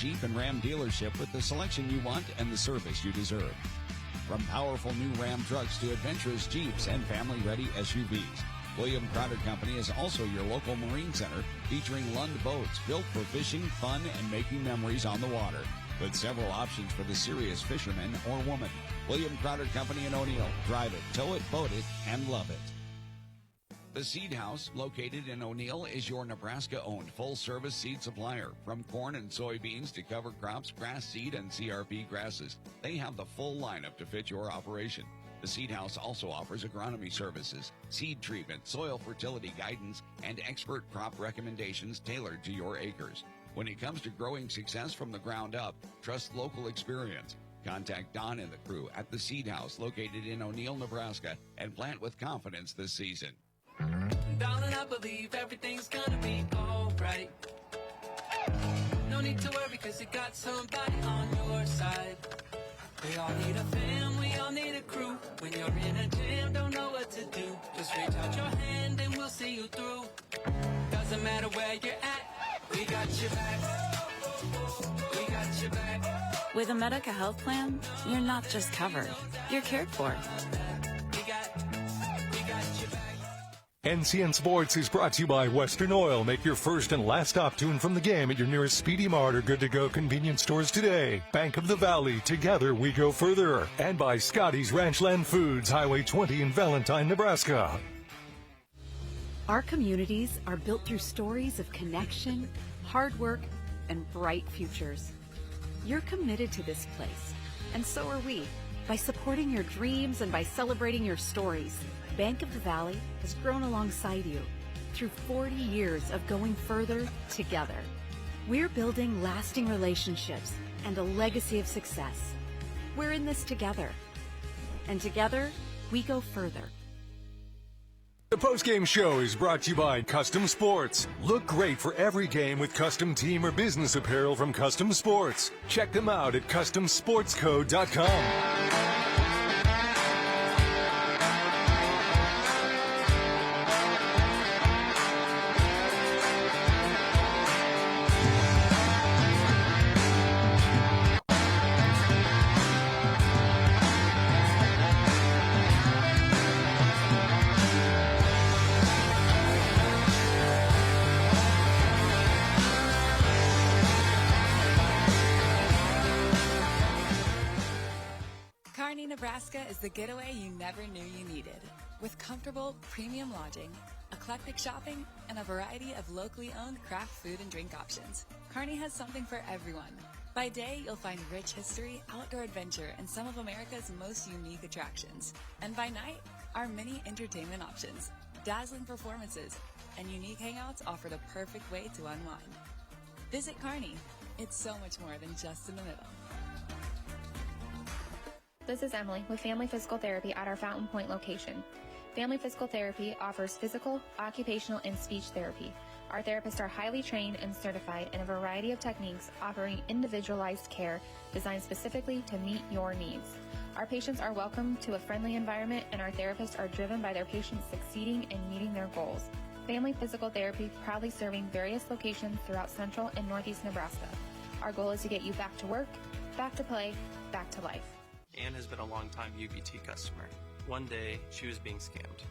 Jeep and Ram dealership with the selection you want and the service you deserve. From powerful new Ram trucks to adventurous Jeeps and family-ready SUVs, William Crowder Company is also your local marine center featuring Lund boats built for fishing, fun, and making memories on the water, with several options for the serious fisherman or woman. William Crowder Company in O'Neill. Drive it, tow it, boat it, and love it. The Seed House, located in O'Neill, is your Nebraska-owned full-service seed supplier. From corn and soybeans to cover crops, grass seed, and CRP grasses, they have the full lineup to fit your operation. The Seed House also offers agronomy services, seed treatment, soil fertility guidance, and expert crop recommendations tailored to your acres. When it comes to growing success from the ground up, trust local experience. Contact Don and the crew at the Seed House, located in O'Neill, Nebraska, and plant with confidence this season. Darling, I believe everything's gonna be alright. No need to worry, cause you got somebody on your side. We all need a fam, we all need a crew. When you're in a jam, don't know what to do, just reach out your hand and we'll see you through. Doesn't matter where you're at, we got your back. We got your back. With a Medica health plan, you're not just covered, you're cared for. We got your back. NCN Sports is brought to you by Western Oil. Make your first and last stop tune from the game at your nearest Speedy Mart or Good to Go convenience stores today. Bank of the Valley, together we go further. And by Scotty's Ranchland Foods, Highway 20 in Valentine, Nebraska. Our communities are built through stories of connection, hard work, and bright futures. You're committed to this place, and so are we. By supporting your dreams and by celebrating your stories, Bank of the Valley has grown alongside you through 40 years of going further together. We're building lasting relationships and a legacy of success. We're in this together, and together we go further. The postgame show is brought to you by Custom Sports. Look great for every game with custom team or business apparel from Custom Sports. Check them out at CustomSportsCode.com. Nebraska is the getaway you never knew you needed. With comfortable, premium lodging, eclectic shopping, and a variety of locally owned craft food and drink options, Kearney has something for everyone. By day, you'll find rich history, outdoor adventure, and some of America's most unique attractions. And by night, our many entertainment options, dazzling performances, and unique hangouts offer the perfect way to unwind. Visit Kearney. It's so much more than just in the middle. This is Emily with Family Physical Therapy at our Fountain Point location. Family Physical Therapy offers physical, occupational, and speech therapy. Our therapists are highly trained and certified in a variety of techniques, offering individualized care designed specifically to meet your needs. Our patients are welcome to a friendly environment, and our therapists are driven by their patients succeeding and meeting their goals. Family Physical Therapy proudly serving various locations throughout central and northeast Nebraska. Our goal is to get you back to work, back to play, back to life. Anne has been a long-time UBT customer. One day, she was being scammed.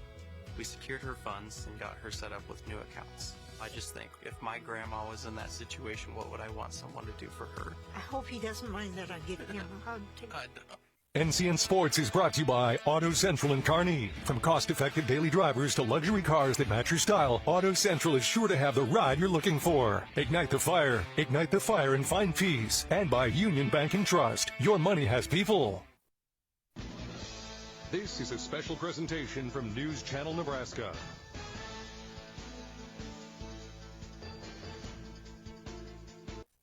We secured her funds and got her set up with new accounts. I just think, if my grandma was in that situation, what would I want someone to do for her? I hope he doesn't mind that I give him a hug, too. NCN Sports is brought to you by Auto Central in Kearney. From cost-effective daily drivers to luxury cars that match your style, Auto Central is sure to have the ride you're looking for. Ignite the fire and find peace. And by Union Bank and Trust. Your money has people. This is a special presentation from News Channel Nebraska.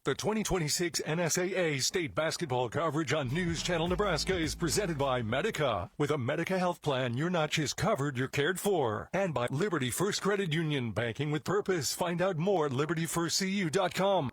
The 2026 NSAA state basketball coverage on News Channel Nebraska is presented by Medica. With a Medica health plan, you're not just covered, you're cared for. And by Liberty First Credit Union, banking with purpose. Find out more at libertyfirstcu.com.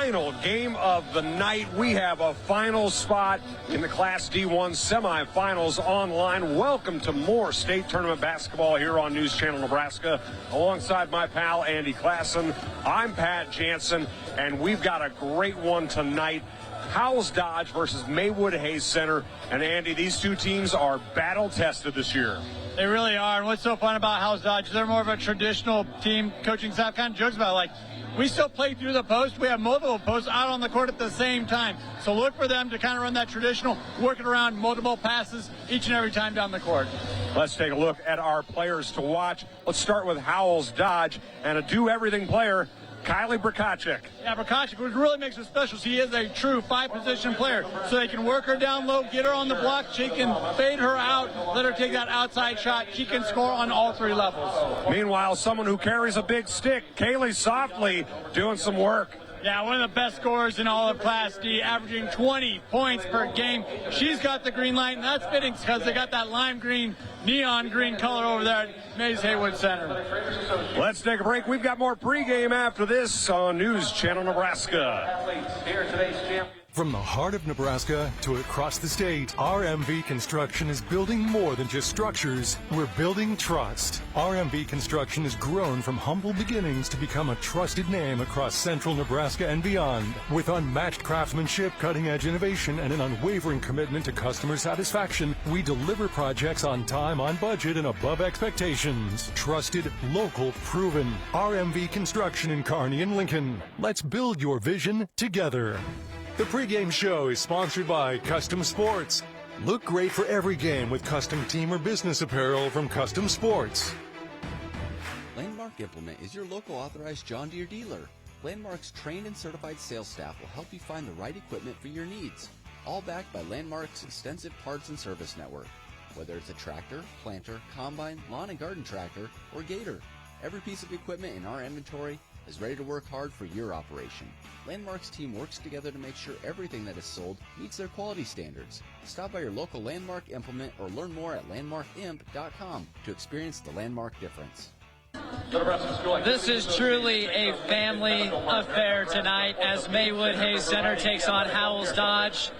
final game of the night. We have a final spot in the Class D1 semifinals online. Welcome to more state tournament basketball here on News Channel Nebraska. Alongside my pal Andy Klassen, I'm Pat Jansen, and we've got a great one tonight. Howells-Dodge versus Maywood-Hayes Center. And Andy, these two teams are battle-tested this year. They really are. And what's so fun about Howells-Dodge is they're more of a traditional team. Coaching staff kind of jokes about it, like, we still play through the post. We have multiple posts out on the court at the same time. So look for them to kind of run that traditional, working around multiple passes each and every time down the court. Let's take a look at our players to watch. Let's start with Howells-Dodge and a do-everything player, Kylie Brikacek. Yeah, Brikacek, what really makes her special, she is a true five-position player. So they can work her down low, get her on the block, she can fade her out, let her take that outside shot. She can score on all three levels. Meanwhile, someone who carries a big stick, Kaylee Softly, doing some work. Yeah, one of the best scorers in all of Class D, averaging 20 points per game. She's got the green light, and that's fitting because they got that lime green, neon green color over there at Hayes-Haywood Center. Let's take a break. We've got more pregame after this on News Channel Nebraska. From the heart of Nebraska to across the state, RMV Construction is building more than just structures. We're building trust. RMV Construction has grown from humble beginnings to become a trusted name across central Nebraska and beyond. With unmatched craftsmanship, cutting-edge innovation, and an unwavering commitment to customer satisfaction, we deliver projects on time, on budget, and above expectations. Trusted, local, proven. RMV Construction in Kearney and Lincoln. Let's build your vision together. The pregame show is sponsored by Custom Sports. Look great for every game with custom team or business apparel from Custom Sports. Landmark Implement is your local authorized John Deere dealer. Landmark's trained and certified sales staff will help you find the right equipment for your needs. All backed by Landmark's extensive parts and service network. Whether it's a tractor, planter, combine, lawn and garden tractor, or gator, every piece of equipment in our inventory is ready to work hard for your operation. Landmark's team works together to make sure everything that is sold meets their quality standards. Stop by your local Landmark Implement or learn more at landmarkimp.com to experience the Landmark difference. This is truly a family affair tonight as Maywood-Hayes Center takes on Howells-Dodge.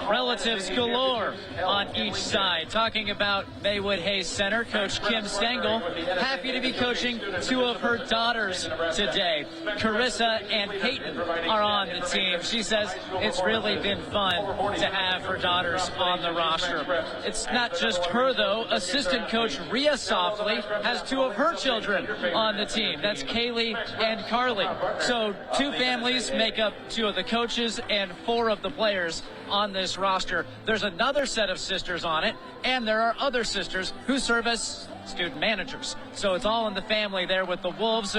Relatives galore on each side. Talking about Maywood-Hayes Center, Coach Kim Stengel, happy to be coaching two of her daughters today. Carissa and Peyton are on the team. She says it's really been fun to have her daughters on the roster. It's not just her, though. Assistant coach Rhea Softly has two of her children on the team. That's Kaylee and Carly. So two families make up two of the coaches and four of the players on this roster. There's another set of sisters on it, and there are other sisters who serve as student managers. So it's all in the family there with the Wolves.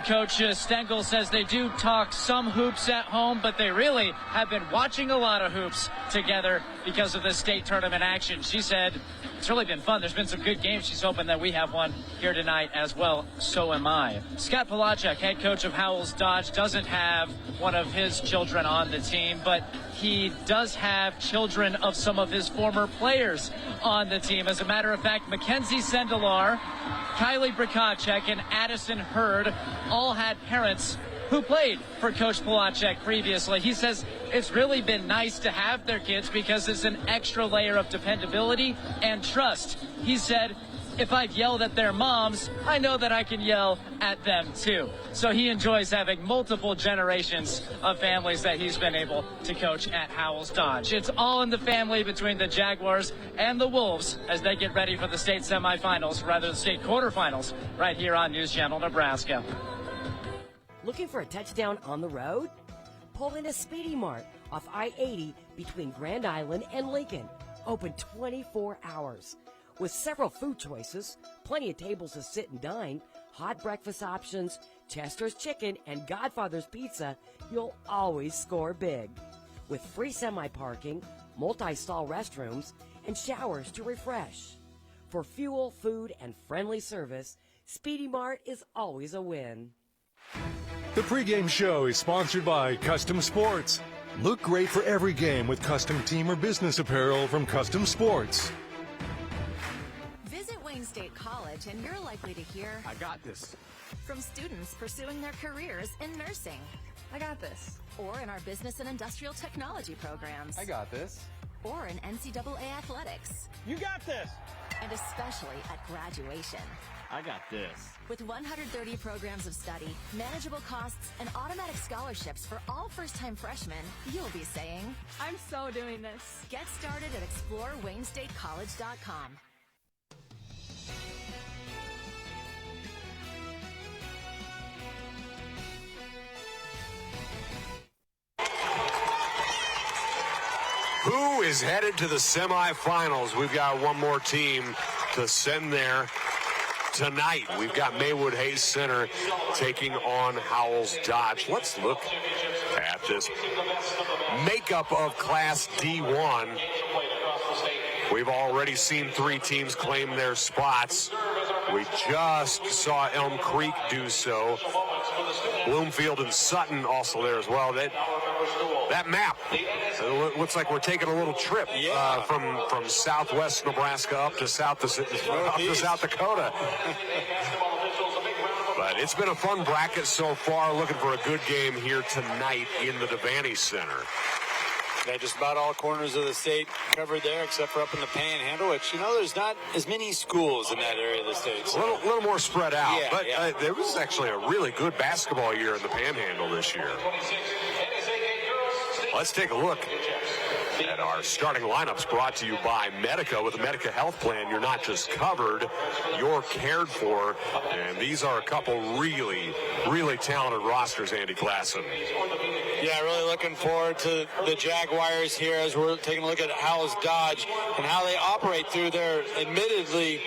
Coach Stengel says they do talk some hoops at home, but they really have been watching a lot of hoops together because of the state tournament action. She said it's really been fun. There's been some good games. She's hoping that we have one here tonight as well. So am I. Scott Polacek, head coach of Howells-Dodge, doesn't have one of his children on the team, but he does have children of some of his former players on the team. As a matter of fact, Mackenzie Sendelar, Kylie Brikacek, and Addison Hurd all had parents who played for Coach Polacek previously. He says it's really been nice to have their kids because it's an extra layer of dependability and trust. He said, if I've yelled at their moms, I know that I can yell at them too. So he enjoys having multiple generations of families that he's been able to coach at Howells-Dodge. It's all in the family between the Jaguars and the Wolves as they get ready for the state semifinals, rather the state quarterfinals, right here on News Channel Nebraska. Looking for a touchdown on the road? Pull into Speedy Mart off I-80 between Grand Island and Lincoln. Open 24 hours. With several food choices, plenty of tables to sit and dine, hot breakfast options, Chester's Chicken, and Godfather's Pizza, you'll always score big. With free semi-parking, multi-stall restrooms, and showers to refresh. For fuel, food, and friendly service, Speedy Mart is always a win. The pregame show is sponsored by Custom Sports. Look great for every game with custom team or business apparel from Custom Sports. Visit Wayne Wayne State College, and you're likely to hear, I got this. From students pursuing their careers in nursing. I got this. Or in our business and industrial technology programs. I got this. Or in NCAA athletics. You got this. And especially at graduation. I got this. With 130 programs of study, manageable costs, and automatic scholarships for all first-time freshmen, you'll be saying, I'm so doing this. Get started at ExploreWayneStateCollege.com. Who is headed to the semifinals? We've got one more team to send there tonight. We've got Maywood-Hayes Center taking on Howells-Dodge. Let's look at this makeup of Class D1. We've already seen 3 teams claim their spots. We just saw Elm Creek do so. Bloomfield and Sutton also there as well. That map, it looks like we're taking a little trip from southwest Nebraska up to South Dakota. But it's been a fun bracket so far. Looking for a good game here tonight in the Devaney Center. Yeah, just about all corners of the state covered there, except for up in the Panhandle, which, there's not as many schools in that area of the state. So. A little more spread out. Yeah, but there was actually a really good basketball year in the Panhandle this year. Let's take a look at our starting lineups, brought to you by Medica. With a Medica health plan, you're not just covered, you're cared for. And these are a couple really, really talented rosters, Andy Klassen. Yeah, really looking forward to the Jaguars here as we're taking a look at Howells-Dodge and how they operate through their admittedly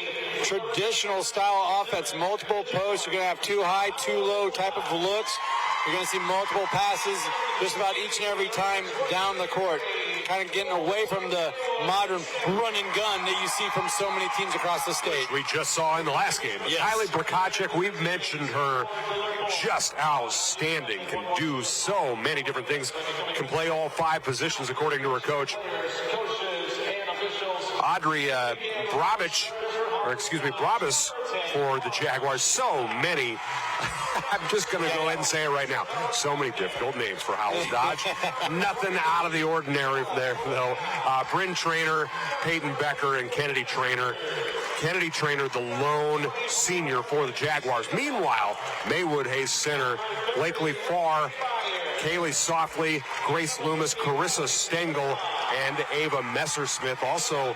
traditional style offense. Multiple posts. You're going to have 2 high, 2 low type of looks. You're going to see multiple passes just about each and every time down the court. Kind of getting away from the modern run and gun that you see from so many teams across the state. We just saw in the last game. Yes. Kylie Brokacek, we've mentioned her, just outstanding, can do so many different things, can play all 5 positions according to her coach. Audrey Brabis for the Jaguars. So many. I'm just going to go ahead and say it right now. So many difficult names for Howells-Dodge. Nothing out of the ordinary there, though. Bryn Traynor, Peyton Becker, and Kennedy Traynor. Kennedy Traynor, the lone senior for the Jaguars. Meanwhile, Maywood-Hayes Center, Blakely Farr, Kaylee Softly, Grace Loomis, Carissa Stengel, and Ava Messersmith. Also,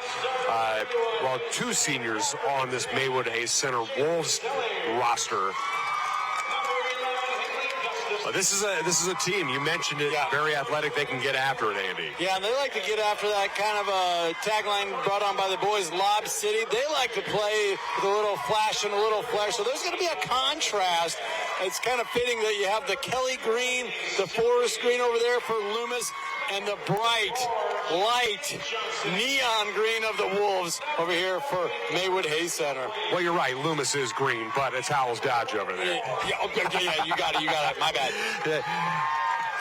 2 seniors on this Maywood-Hayes Center Wolves roster. This is a team. You mentioned it. Yeah. Very athletic. They can get after it, Andy. Yeah, and they like to get after that kind of a tagline brought on by the boys, Lob City. They like to play with a little flash and a little flair. So there's going to be a contrast. It's kind of fitting that you have the Kelly green, the forest green over there for Loomis, and the bright, light, neon green of the Wolves over here for Maywood-Hayes Center. Well, you're right. Loomis is green, but it's Howells-Dodge over there. Yeah, you got it. My bad.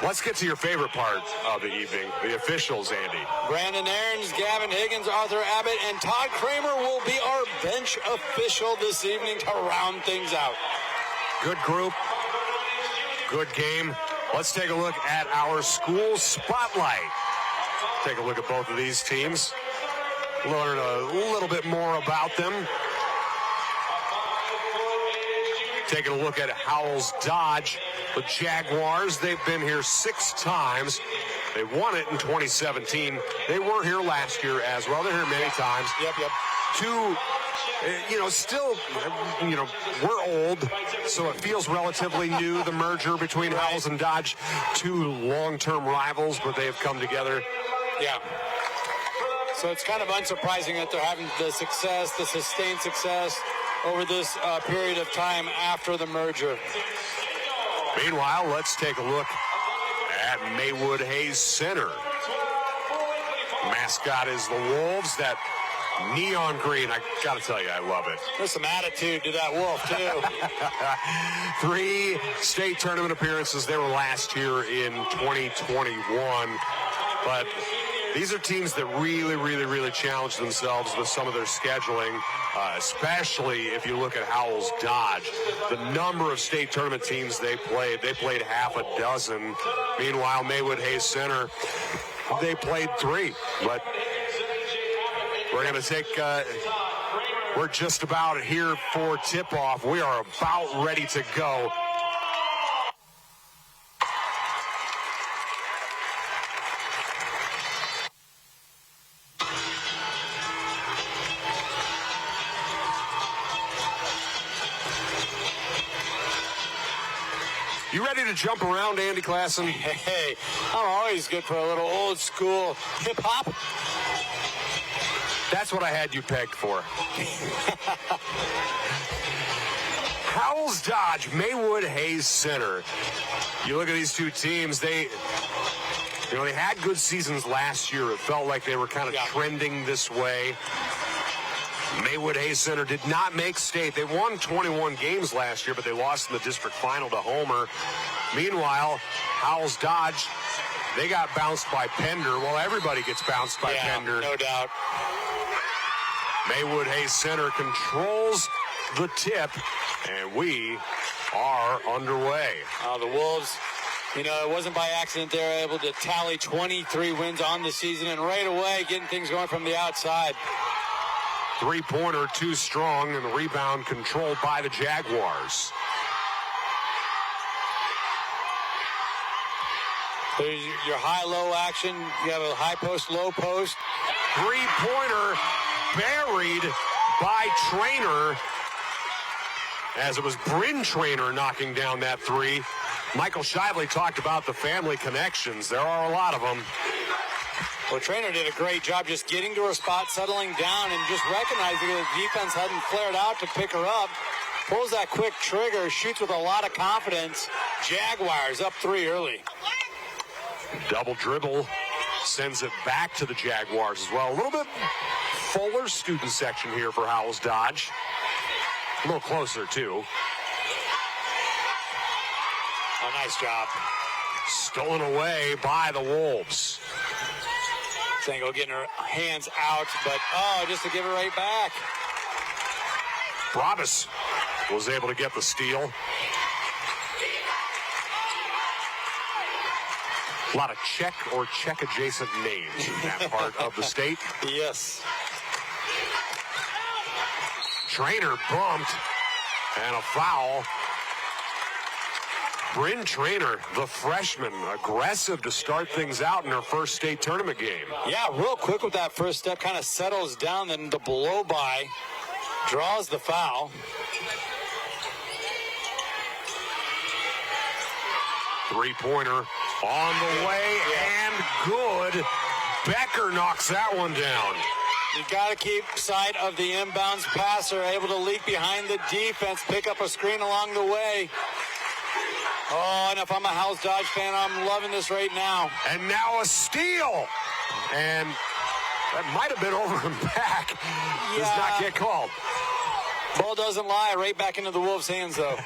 Let's get to your favorite part of the evening, the officials, Andy. Brandon Aarons, Gavin Higgins, Arthur Abbott, and Todd Kramer will be our bench official this evening to round things out. Good group, good game. Let's take a look at our school spotlight. Take a look at both of these teams. Learn a little bit more about them. Taking a look at Howells-Dodge, the Jaguars. They've been here 6 times. They won it in 2017. They were here last year as well. They're here many times. Yep. 2, still, we're old, so it feels relatively new, the merger between Howells and Dodge. 2 long-term rivals, but they have come together. Yeah. So it's kind of unsurprising that they're having the sustained success over this period of time after the merger. Meanwhile, let's take a look at Maywood-Hayes Center. Mascot is the Wolves. That neon green, I got to tell you, I love it. There's some attitude to that wolf, too. 3 state tournament appearances. They were last year in 2021. But These are teams that really challenge themselves with some of their scheduling, especially if you look at Howells-Dodge. The number of state tournament teams they played half a dozen. Meanwhile, Maywood-Hayes Center, they played 3. But we're going to take, we're just about here for tip-off. We are about ready to go. You ready to jump around, Andy Klassen? Hey, I'm always good for a little old school hip hop. That's what I had you pegged for. Howells-Dodge, Maywood-Hayes Center. You look at these two teams, they had good seasons last year. It felt like they were kind of trending this way. Maywood-Hayes Center did not make state. They won 21 games last year, but they lost in the district final to Homer. Meanwhile, Howells-Dodge, they got bounced by Pender. Well, everybody gets bounced by Pender. No doubt. Maywood-Hayes Center controls the tip, and we are underway. The Wolves, it wasn't by accident they were able to tally 23 wins on the season, and right away getting things going from the outside. Three-pointer too strong, and the rebound controlled by the Jaguars. There's your high-low action. You have a high post, low post. Three-pointer buried by Trainer, as it was Bryn Trainer knocking down that three. Michael Shively talked about the family connections. There are a lot of them. Well, Trainer did a great job just getting to her spot, settling down, and just recognizing that the defense hadn't flared out to pick her up. Pulls that quick trigger, shoots with a lot of confidence. Jaguars up 3 early. Double dribble sends it back to the Jaguars as well. A little bit fuller student section here for Howells-Dodge. A little closer, too. Oh, nice job. Stolen away by the Wolves. Sango getting her hands out, but just to give it right back. Bravis was able to get the steal. A lot of Czech or Czech-adjacent names in that part of the state. Yes. Trainer bumped, and a foul. Bryn Trainer, the freshman, aggressive to start things out in her first state tournament game. Yeah, real quick with that first step, kind of settles down, then the blow-by draws the foul. Three-pointer on the way, and good. Becker knocks that one down. You got to keep sight of the inbounds passer, able to leak behind the defense, pick up a screen along the way. Oh, and if I'm a Howells-Dodge fan, I'm loving this right now. And now a steal. And that might have been over and back. Does not get called. Ball doesn't lie. Right back into the Wolves' hands, though.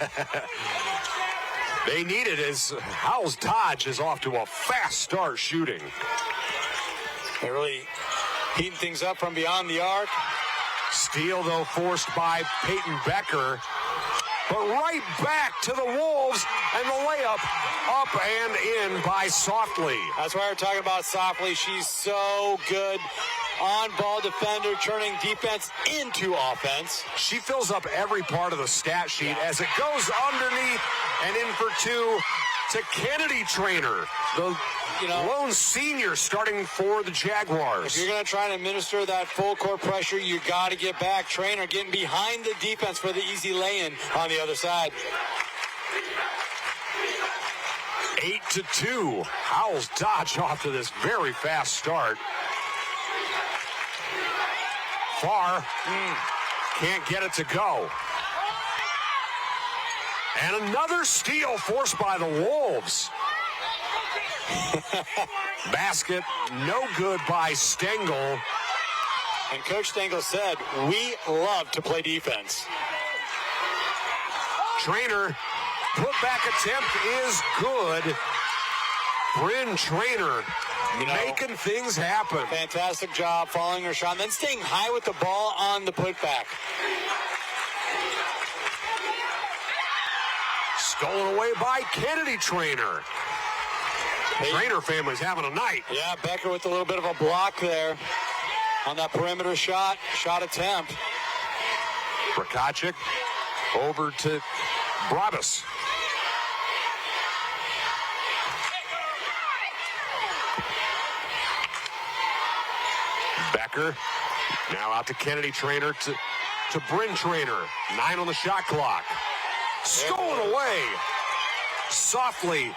They need it as Howells-Dodge is off to a fast start shooting. They're really heating things up from beyond the arc. Steal, though, forced by Peyton Becker. But right back to the Wolves, and the layup up and in by Softly. That's why we're talking about Softly. She's so good. On-ball defender, turning defense into offense. She fills up every part of the stat sheet as it goes underneath and in for two to Kennedy Trainer, the lone senior starting for the Jaguars. If you're going to try and administer that full court pressure, you got to get back. Trainer getting behind the defense for the easy lay-in on the other side. 8-2. Howells-Dodge off to this very fast start. Far. Can't get it to go. And another steal forced by the Wolves. Basket no good by Stengel. And Coach Stengel said, we love to play defense. Trainer, putback attempt is good. Bryn Traynor making things happen. Fantastic job following her shot, and then staying high with the ball on the putback. Stolen away by Kennedy Traynor. Traynor family's having a night. Yeah, Becker with a little bit of a block there on that perimeter shot attempt. Prakacic over to Brabus. Becker now out to Kennedy Traynor to Bryn Traynor. 9 on the shot clock. Stolen away. Softly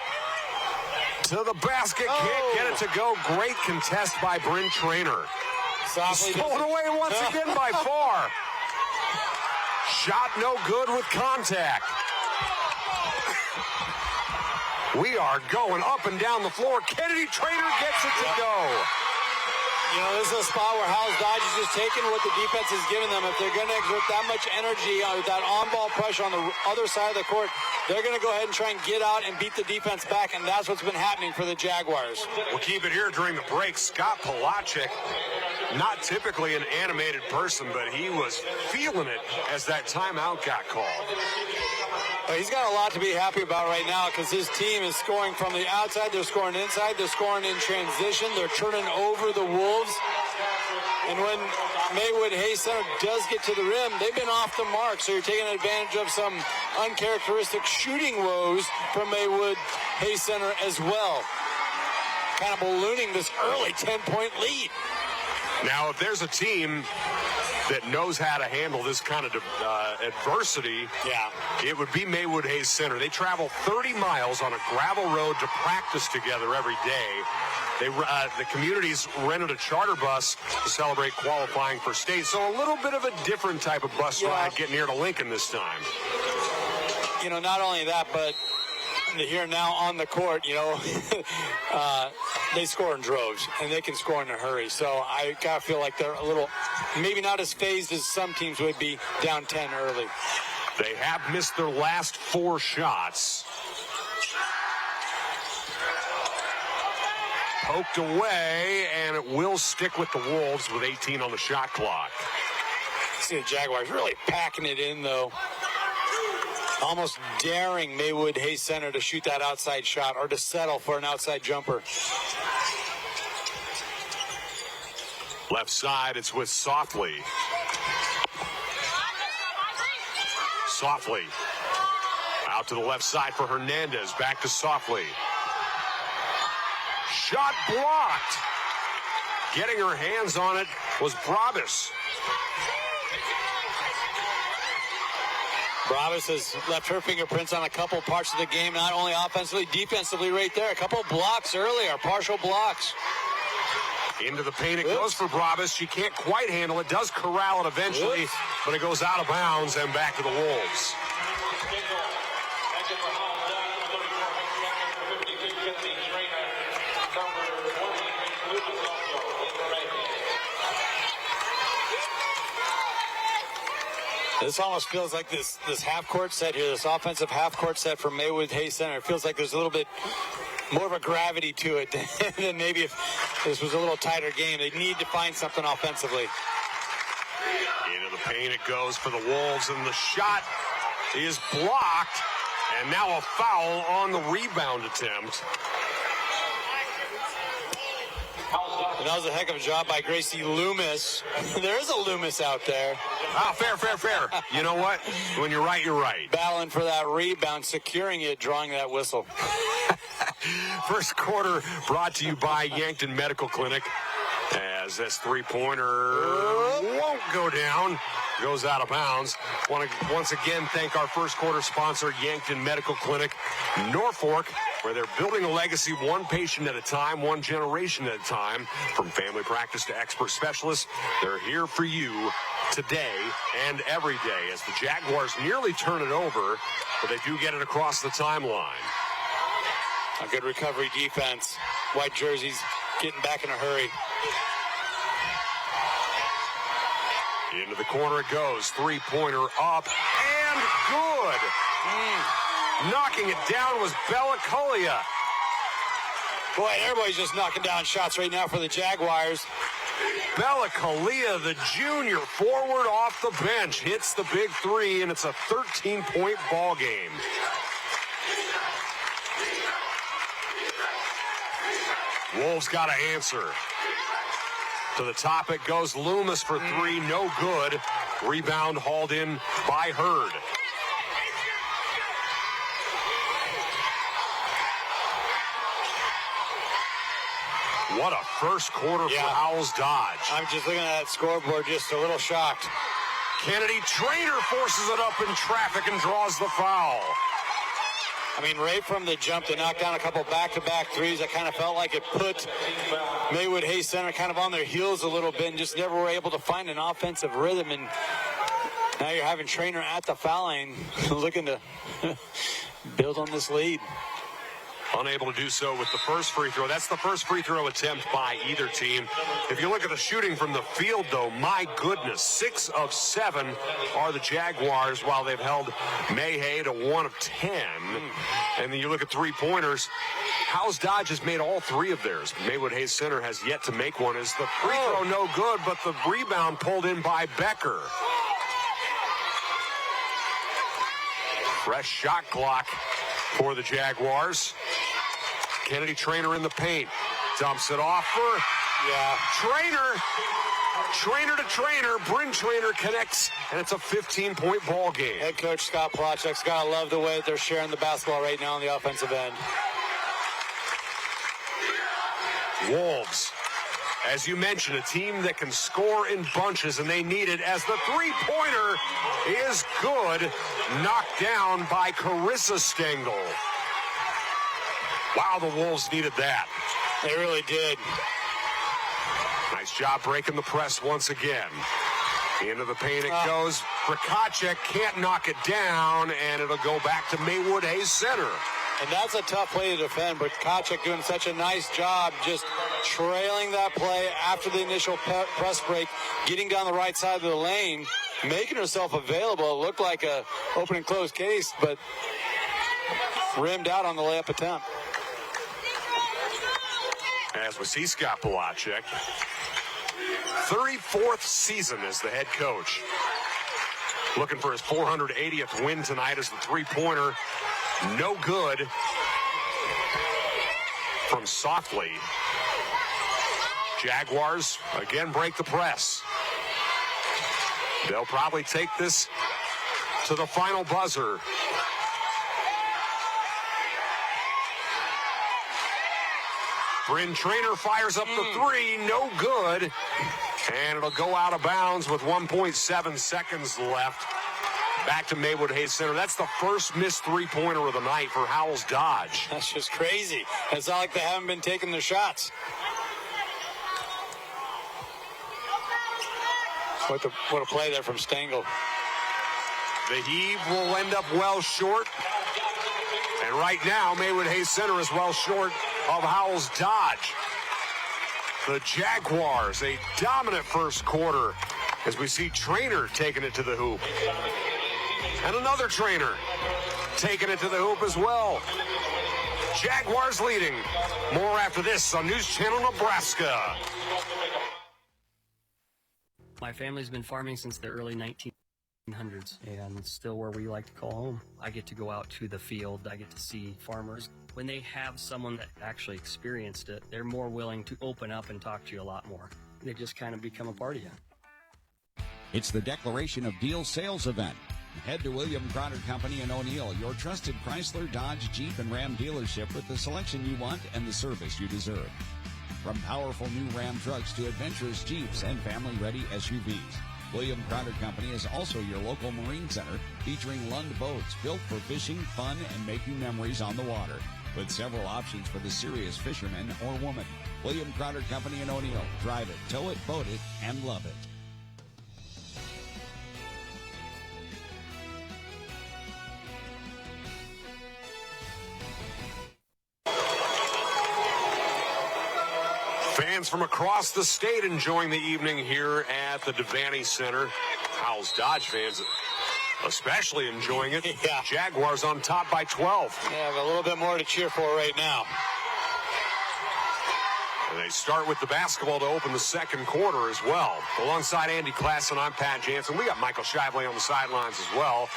to the basket. Can't get it to go. Great contest by Bryn Traynor. Stolen away once again by Farr. Shot no good with contact. We are going up and down the floor. Kennedy Traynor gets it to go. You know, this is a spot where Howells-Dodge is just taking what the defense is giving them. If they're going to exert that much energy, that on-ball pressure on the other side of the court, they're going to go ahead and try and get out and beat the defense back, and that's what's been happening for the Jaguars. We'll keep it here during the break. Scott Palacic, not typically an animated person, but he was feeling it as that timeout got called. He's got a lot to be happy about right now because his team is scoring from the outside. They're scoring inside. They're scoring in transition. They're turning over the Wolves. And when Maywood-Hayes Center does get to the rim, they've been off the mark. So you're taking advantage of some uncharacteristic shooting woes from Maywood-Hayes Center as well. Kind of ballooning this early 10-point lead. Now, if there's a team that knows how to handle this kind of adversity, it would be Maywood-Hayes Center. They travel 30 miles on a gravel road to practice together every day. The community's rented a charter bus to celebrate qualifying for state. So a little bit of a different type of bus ride getting here to Lincoln this time. You know, not only that, but here now on the court, you know, they score in droves, and they can score in a hurry. So I kind of feel like they're a little, maybe not as phased as some teams would be down 10 early. They have missed their last 4 shots. Poked away, and it will stick with the Wolves with 18 on the shot clock. See the Jaguars really packing it in, though. Almost daring Maywood-Hayes Center to shoot that outside shot or to settle for an outside jumper. Left side, it's with Softly. Softly. Out to the left side for Hernandez. Back to Softly. Shot blocked. Getting her hands on it was Brabus. Brabus has left her fingerprints on a couple parts of the game, not only offensively, defensively right there. A couple blocks earlier, partial blocks. Into the paint it goes for Brabus. She can't quite handle it. Does corral it eventually, but it goes out of bounds and back to the Wolves. This almost feels like this half-court set here, this offensive half-court set for Maywood-Hayes Center. It feels like there's a little bit more of a gravity to it than maybe if this was a little tighter game. They need to find something offensively. Into the paint it goes for the Wolves, and the shot is blocked. And now a foul on the rebound attempt. And that was a heck of a job by Gracie Loomis. There is a Loomis out there. Ah, fair. You know what? When you're right, you're right. Battling for that rebound, securing it, drawing that whistle. First quarter brought to you by Yankton Medical Clinic. As this three-pointer won't go down, goes out of bounds. Want to once again thank our first quarter sponsor, Yankton Medical Clinic, Norfolk, where they're building a legacy one patient at a time, one generation at a time. From family practice to expert specialists, they're here for you today and every day as the Jaguars nearly turn it over, but they do get it across the timeline. A good recovery defense. White jerseys getting back in a hurry. Into the corner it goes. Three-pointer up and good. Knocking it down was Bella Collia. Boy, everybody's just knocking down shots right now for the Jaguars. Bella Kalia, the junior forward off the bench, hits the big three, and it's a 13-point ball game. Wolves got to answer. To the top it goes. Loomis for three, no good. Rebound hauled in by Hurd. What a first quarter for Howells-Dodge. I'm just looking at that scoreboard, just a little shocked. Kennedy Trainer forces it up in traffic and draws the foul. I mean, right from the jump, they knocked down a couple back-to-back threes. I kind of felt like it put Maywood-Hayes Center kind of on their heels a little bit and just never were able to find an offensive rhythm. And now you're having Trainer at the foul line looking to build on this lead. Unable to do so with the first free throw. That's the first free throw attempt by either team. If you look at the shooting from the field, though, my goodness, 6 of 7 are the Jaguars, while they've held Mayhay to 1 of 10. And then you look at three-pointers. Howells-Dodge has made all 3 of theirs. Maywood-Hayes Center has yet to make one. Is the free throw no good, but the rebound pulled in by Becker. Fresh shot clock for the Jaguars. Kennedy Trainer in the paint. Dumps it off for Trainer to Trainer. Bryn Trainer connects, and it's a 15-point ball game. Head coach Scott Plachek's got to love the way that they're sharing the basketball right now on the offensive end. Wolves, as you mentioned, a team that can score in bunches, and they need it as the three-pointer is good. Knocked down by Carissa Stengel. Wow, the Wolves needed that. They really did. Nice job breaking the press once again. Into the paint it goes. Prokacek can't knock it down, and it'll go back to Maywood-Hayes Center. And that's a tough play to defend, but Prokacek doing such a nice job just trailing that play after the initial press break, getting down the right side of the lane, making herself available. It looked like a open and closed case, but rimmed out on the layup attempt. As we see Scott Plachek, 34th season as the head coach. Looking for his 480th win tonight as the three-pointer. No good from Softly. Jaguars again break the press. They'll probably take this to the final buzzer. Bryn Trainer fires up the three, no good. And it'll go out of bounds with 1.7 seconds left. Back to Maywood-Hayes Center. That's the first missed three-pointer of the night for Howells-Dodge. That's just crazy. It's not like they haven't been taking their shots. What a play there from Stengel. The heave will end up well short. And right now, Maywood-Hayes Center is well short of Howells-Dodge. The Jaguars, a dominant first quarter as we see Trainer taking it to the hoop. And another Trainer taking it to the hoop as well. Jaguars leading. More after this on News Channel Nebraska. My family's been farming since the early 1900s, and it's still where we like to call home. I get to go out to the field. I get to see farmers. When they have someone that actually experienced it, they're more willing to open up and talk to you a lot more. They just kind of become a part of you. It's the Declaration of Deal sales event. Head to William Crowder Company in O'Neill, your trusted Chrysler, Dodge, Jeep, and Ram dealership with the selection you want and the service you deserve. From powerful new Ram trucks to adventurous Jeeps and family-ready SUVs, William Crowder Company is also your local marine center featuring Lund boats built for fishing, fun, and making memories on the water, with several options for the serious fisherman or woman. William Crowder Company in O'Neill. Drive it, tow it, boat it, and love it. Fans from across the state enjoying the evening here at the Devaney Center. Howells-Dodge fans especially enjoying it. Yeah. Jaguars on top by 12. Yeah, have a little bit more to cheer for right now. And they start with the basketball to open the second quarter as well. Alongside Andy Klassen, I'm Pat Jansen. We got Michael Shively on the sidelines as well.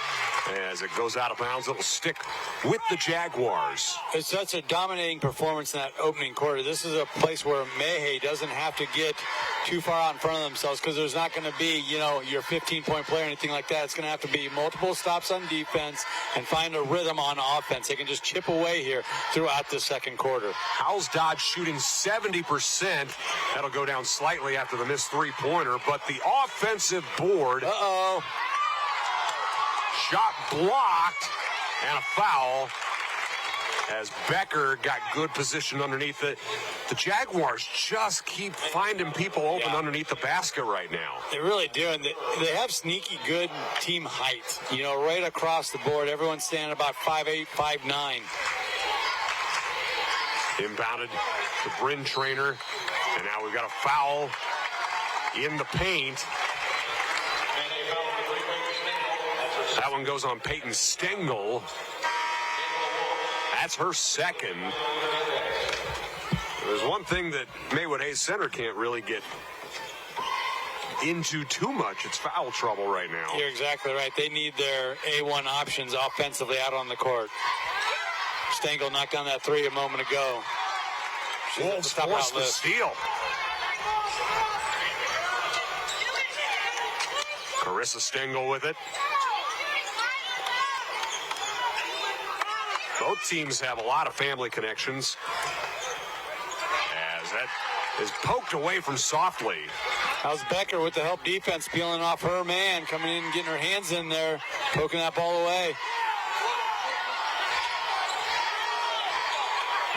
As it goes out of bounds, it'll stick with the Jaguars. It's such a dominating performance in that opening quarter. This is a place where Maywood-Hayes doesn't have to get too far out in front of themselves because there's not going to be, your 15-point play or anything like that. It's going to have to be multiple stops on defense and find a rhythm on offense. They can just chip away here throughout the second quarter. Howells-Dodge shooting 70%. That'll go down slightly after the missed three-pointer, but the offensive board. Uh-oh. Shot blocked and a foul as Becker got good position underneath it. The Jaguars just keep finding people open underneath the basket right now. They really do, and they have sneaky good team height. Right across the board, everyone's standing about 5'8", 5'9". Inbounded to Bryn Traynor, and now we've got a foul in the paint. That one goes on Peyton Stengel. That's her second. There's one thing that Maywood-Hayes Center can't really get into too much. It's foul trouble right now. You're exactly right. They need their A1 options offensively out on the court. Stengel knocked down that three a moment ago. Wolves forced the steal. Carissa Stengel with it. Both teams have a lot of family connections. As that is poked away from Softly. How's Becker with the help defense peeling off her man, coming in and getting her hands in there, poking that ball away.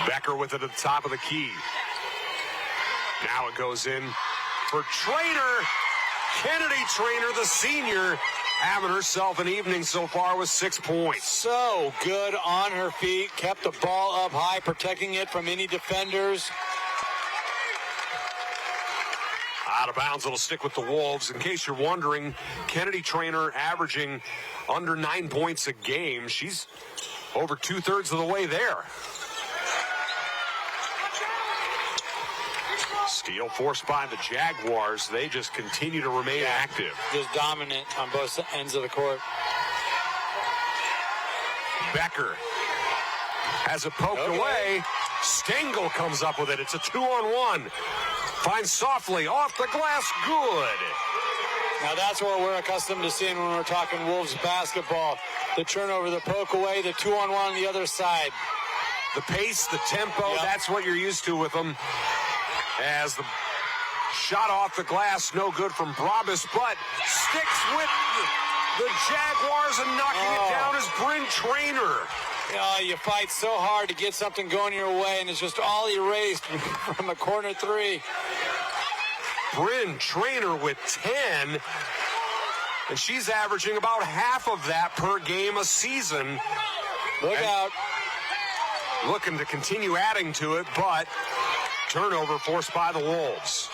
Becker with it at the top of the key. Now it goes in for Traynor. Kennedy Traynor, the senior, having herself an evening so far with 6 points. So good on her feet, kept the ball up high, protecting it from any defenders. Out of bounds, it'll stick with the Wolves. In case you're wondering, Kennedy Traynor averaging under 9 points a game. She's over 2/3 of the way there. Steal forced by the Jaguars. They just continue to remain active. Just dominant on both ends of the court. Becker has it poked away. Stengel comes up with it. It's a 2-on-1. Finds Softly off the glass. Good. Now that's what we're accustomed to seeing when we're talking Wolves basketball. The turnover, the poke away, the 2-on-1 on the other side. The pace, the tempo, that's what you're used to with them. As the shot off the glass, no good from Brabus, but sticks with the Jaguars and knocking it down is Bryn Traynor. You fight so hard to get something going your way, and it's just all erased from a corner three. Bryn Traynor with 10, and she's averaging about half of that per game a season. Look out. Looking to continue adding to it, but turnover forced by the Wolves.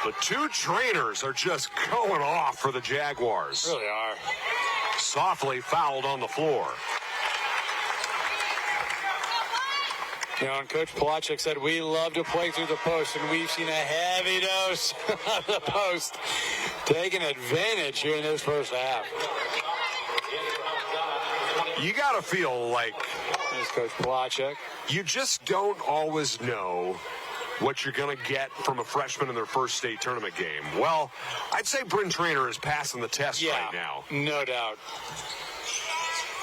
The two Traynors are just going off for the Jaguars. Really are. Softly fouled on the floor. And Coach Polachek said, we love to play through the post, and we've seen a heavy dose of the post, taking advantage here in this first half. You got to feel like, there's Coach Polachek, you just don't always know what you're going to get from a freshman in their first state tournament game. Well, I'd say Bryn Traynor is passing the test right now. No doubt.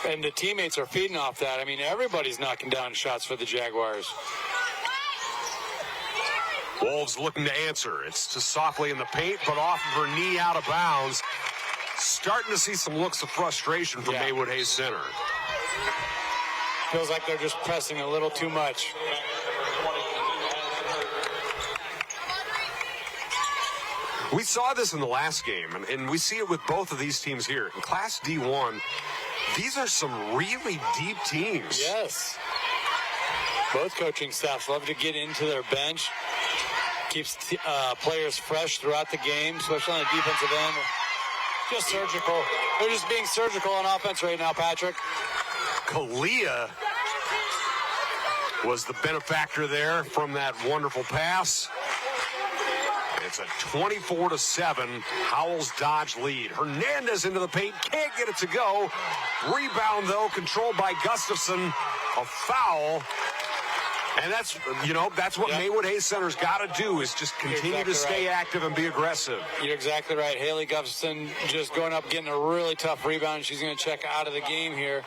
And the teammates are feeding off that. I mean, everybody's knocking down shots for the Jaguars. Wolves looking to answer. It's just Softly in the paint, but off of her knee out of bounds. Starting to see some looks of frustration from Maywood-Hayes Center. Feels like they're just pressing a little too much. We saw this in the last game, and we see it with both of these teams here. In Class D1, these are some really deep teams. Yes. Both coaching staffs love to get into their bench. Keeps players fresh throughout the game, especially on the defensive end. Just surgical. They're just being surgical on offense right now, Patrick. Kalia was the benefactor there from that wonderful pass. It's a 24-7 Howells-Dodge lead. Hernandez into the paint, can't get it to go. Rebound, though, controlled by Gustafson. A foul. And that's what Maywood-Hayes Center's got to do, is just continue to stay active and be aggressive. You're exactly right. Haley Gustafson just going up, getting a really tough rebound. She's going to check out of the game here.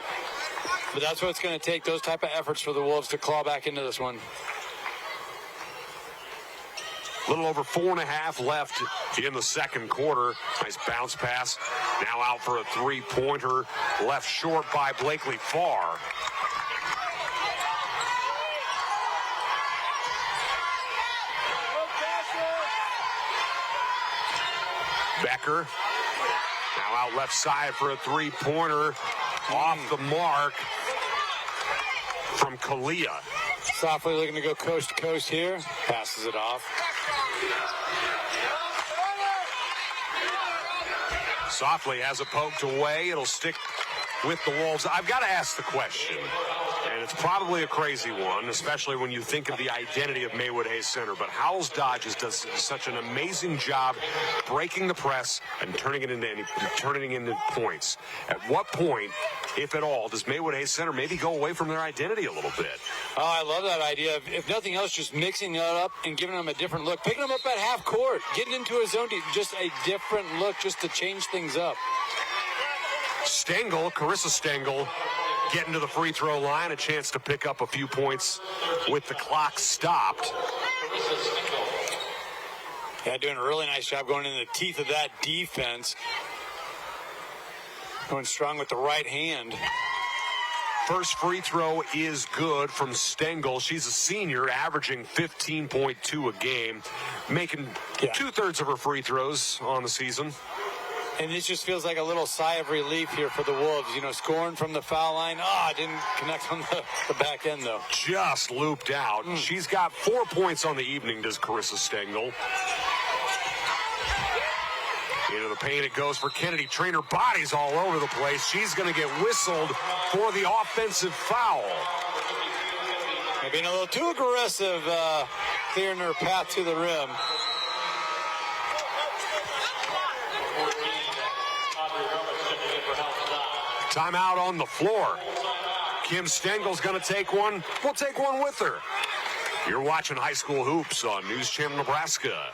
But that's what it's going to take, those type of efforts for the Wolves to claw back into this one. A little over 4.5 left in the second quarter. Nice bounce pass. Now out for a three-pointer. Left short by Blakely Farr. Becker. Now out left side for a three-pointer. Off the mark from Kalia. Softly looking to go coast to coast here. Passes it off. Softly has it poked away. It'll stick with the Wolves. I've got to ask the question, and it's probably a crazy one, especially when you think of the identity of Maywood-Hayes Center, but Howells-Dodge does such an amazing job breaking the press and turning it into points. At what point, if at all, does Maywood-Hayes Center maybe go away from their identity a little bit? Oh, I love that idea. If nothing else, just mixing it up and giving them a different look. Picking them up at half court, getting into a zone, just a different look just to change things up. Carissa Stengel, getting to the free throw line, a chance to pick up a few points with the clock stopped. Yeah, doing a really nice job going in the teeth of that defense. Going strong with the right hand. First free throw is good from Stengel. She's a senior, averaging 15.2 a game, making 2/3 of her free throws on the season. And this just feels like a little sigh of relief here for the Wolves. Scoring from the foul line. Didn't connect on the back end, though. Just looped out. She's got 4 points on the evening, does Carissa Stengel. Into the paint it goes for Kennedy. Trainer bodies all over the place. She's going to get whistled for the offensive foul. Maybe being a little too aggressive, clearing her path to the rim. Timeout on the floor. Kim Stengel's going to take one. We'll take one with her. You're watching High School Hoops on News Channel Nebraska.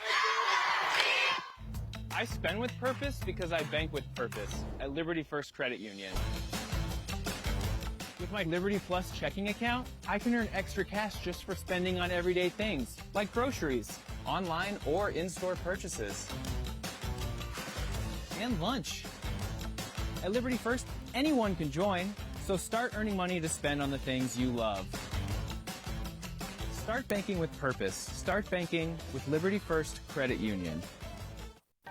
I spend with purpose because I bank with purpose at Liberty First Credit Union. With my Liberty Plus checking account, I can earn extra cash just for spending on everyday things, like groceries, online or in-store purchases, and lunch. At Liberty First, anyone can join, so start earning money to spend on the things you love. Start banking with purpose. Start banking with Liberty First Credit Union.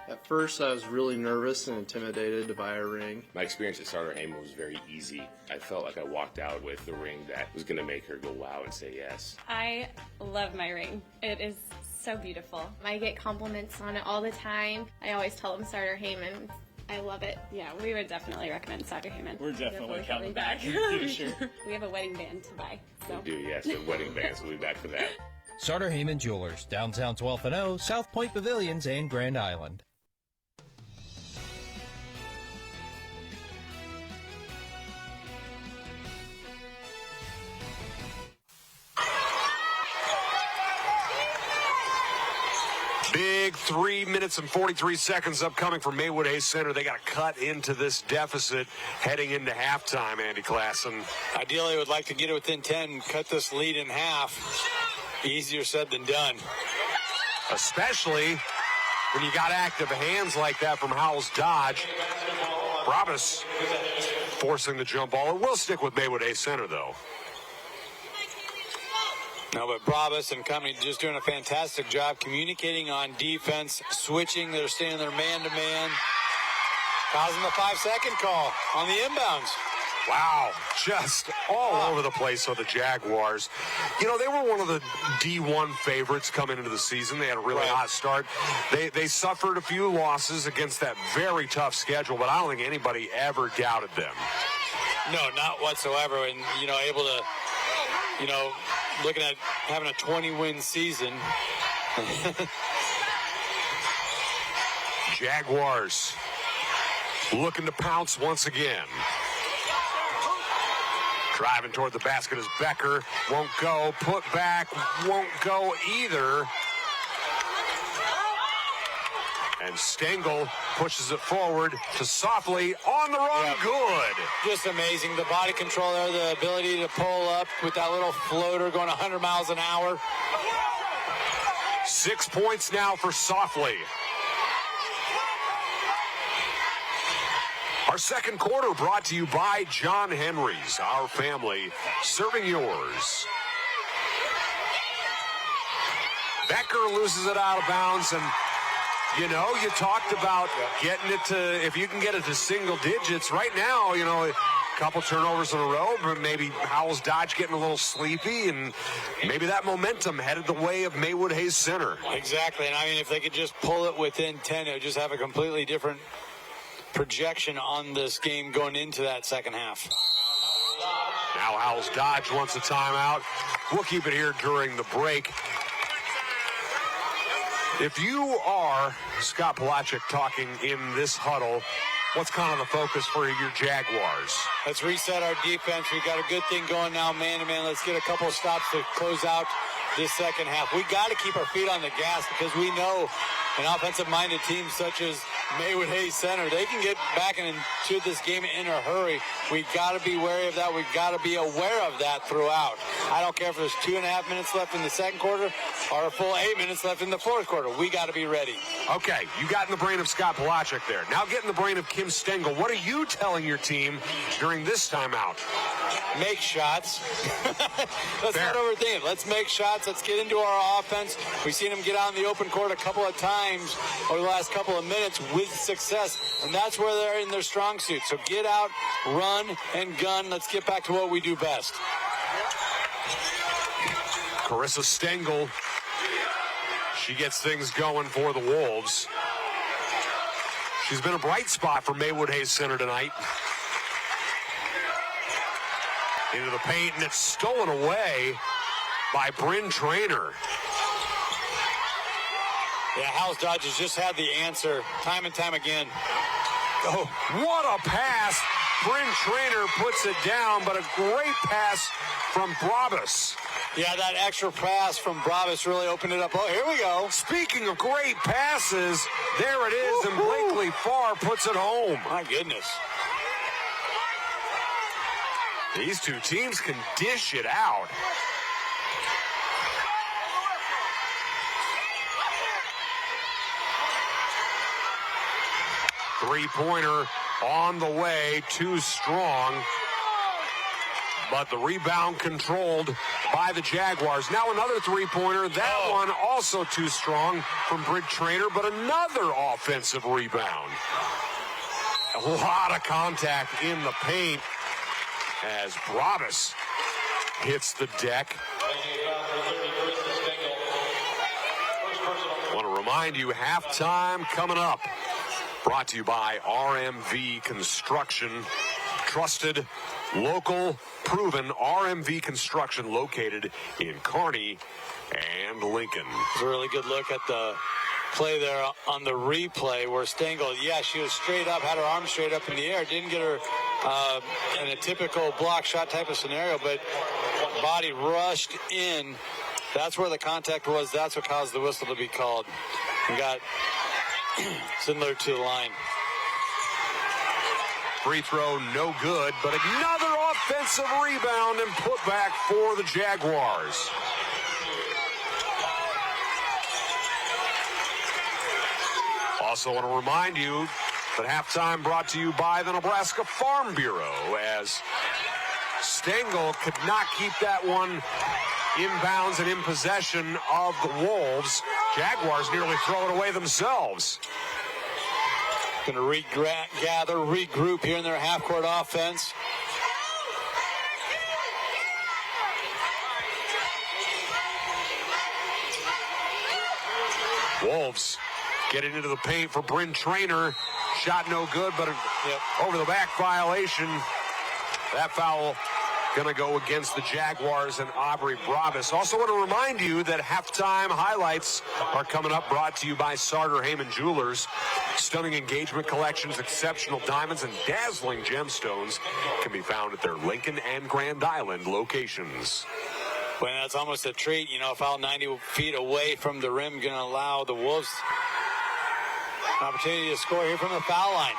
At first, I was really nervous and intimidated to buy a ring. My experience at Sartor-Hamann was very easy. I felt like I walked out with the ring that was going to make her go wow and say yes. I love my ring. It is so beautiful. I get compliments on it all the time. I always tell them Sartor-Hamann. I love it. Yeah, we would definitely recommend Sartor-Hamann. We're definitely coming back in the future. We have a wedding band to buy. So. We do, yes, the wedding bands. We'll be back for that. Sartor-Hamann Jewelers, downtown 12th and O, South Point Pavilions, and Grand Island. Big 3 minutes and 43 seconds upcoming for Maywood-Hayes Center. They got to cut into this deficit heading into halftime, Andy Klassen. Ideally, would like to get it within 10, cut this lead in half. Easier said than done. Especially when you got active hands like that from Howells-Dodge. Brabus forcing the jump ball. It will stick with Maywood-Hayes Center, though. No, but Brabus and company just doing a fantastic job communicating on defense, switching. They're staying there man-to-man, causing the 5-second call on the inbounds. Wow, just all over the place on the Jaguars. You know, they were one of the D1 favorites coming into the season. They had a really hot start. They suffered a few losses against that very tough schedule, but I don't think anybody ever doubted them. No, not whatsoever. And, able to, looking at having a 20-win season. Jaguars looking to pounce once again. Driving toward the basket is Becker. Won't go. Put back. Won't go either. And Stengel pushes it forward to Softly on the run. Yeah. Good. Just amazing. The body control there, the ability to pull up with that little floater going 100 miles an hour. 6 points now for Softly. Our second quarter brought to you by John Henry's, our family, serving yours. Becker loses it out of bounds, and you know, you talked about getting it to, if you can get it to single digits. Right now, you know, a couple turnovers in a row, but maybe Howells-Dodge getting a little sleepy, and maybe that momentum headed the way of Maywood-Hayes Center. Exactly, and I mean, if they could just pull it within 10, it would just have a completely different projection on this game going into that second half. Now Howells-Dodge wants a timeout. We'll keep it here during the break. If you are Scott Palachuk talking in this huddle, what's kind of the focus for your Jaguars? Let's reset our defense. We've got a good thing going now, man-to-man. Let's get a couple of stops to close out this second half. We got to keep our feet on the gas because we know an offensive-minded team such as Maywood-Hayes Center, they can get back into this game in a hurry. We got to be wary of that. We got to be aware of that throughout. I don't care if there's 2.5 minutes left in the second quarter or a full 8 minutes left in the fourth quarter. We got to be ready. Okay, you got in the brain of Scott Palachuk there. Now get in the brain of Kim Stengel. What are you telling your team during this timeout? Make shots. Let's not overthink it. Let's make shots. Let's get into our offense. We've seen them get out in the open court a couple of times over the last couple of minutes with success, and that's where they're in their strong suit. So get out, run, and gun. Let's get back to what we do best. Carissa Stengel, she gets things going for the Wolves. She's been a bright spot for Maywood-Hayes Center tonight. Into the paint, and it's stolen away by Bryn Traynor. Yeah, Howells-Dodge has just had the answer time and time again. Oh, what a pass. Bryn Traynor puts it down, but a great pass from Brabus. Yeah, that extra pass from Brabus really opened it up. Oh, here we go. Speaking of great passes, there it is, and Blakely Farr puts it home. My goodness. These two teams can dish it out. Three-pointer on the way, too strong. But the rebound controlled by the Jaguars. Now another three-pointer. That one also too strong from Bryn Traynor, but another offensive rebound. A lot of contact in the paint as Brabus hits the deck. I want to remind you, halftime coming up. Brought to you by RMV Construction. Trusted, local, proven RMV Construction located in Kearney and Lincoln. It's a really good look at the play there on the replay where Stengel, yeah, she was straight up, had her arms straight up in the air, didn't get her in a typical block shot type of scenario, but body rushed in. That's where the contact was. That's what caused the whistle to be called. We got similar to the line. Free throw, no good, but another offensive rebound and put back for the Jaguars. Also want to remind you that halftime brought to you by the Nebraska Farm Bureau, as Stengel could not keep that one inbounds and in possession of the Wolves. Jaguars nearly throw it away themselves. Going to regather, regroup here in their half-court offense. Wolves getting into the paint for Bryn Traynor. Shot no good, but over the back violation. That foul going to go against the Jaguars and Aubrey Bravis. Also want to remind you that halftime highlights are coming up, brought to you by Sartor Heyman Jewelers. Stunning engagement collections, exceptional diamonds, and dazzling gemstones can be found at their Lincoln and Grand Island locations. Well, that's almost a treat. You know, a foul 90 feet away from the rim going to allow the Wolves an opportunity to score here from the foul line.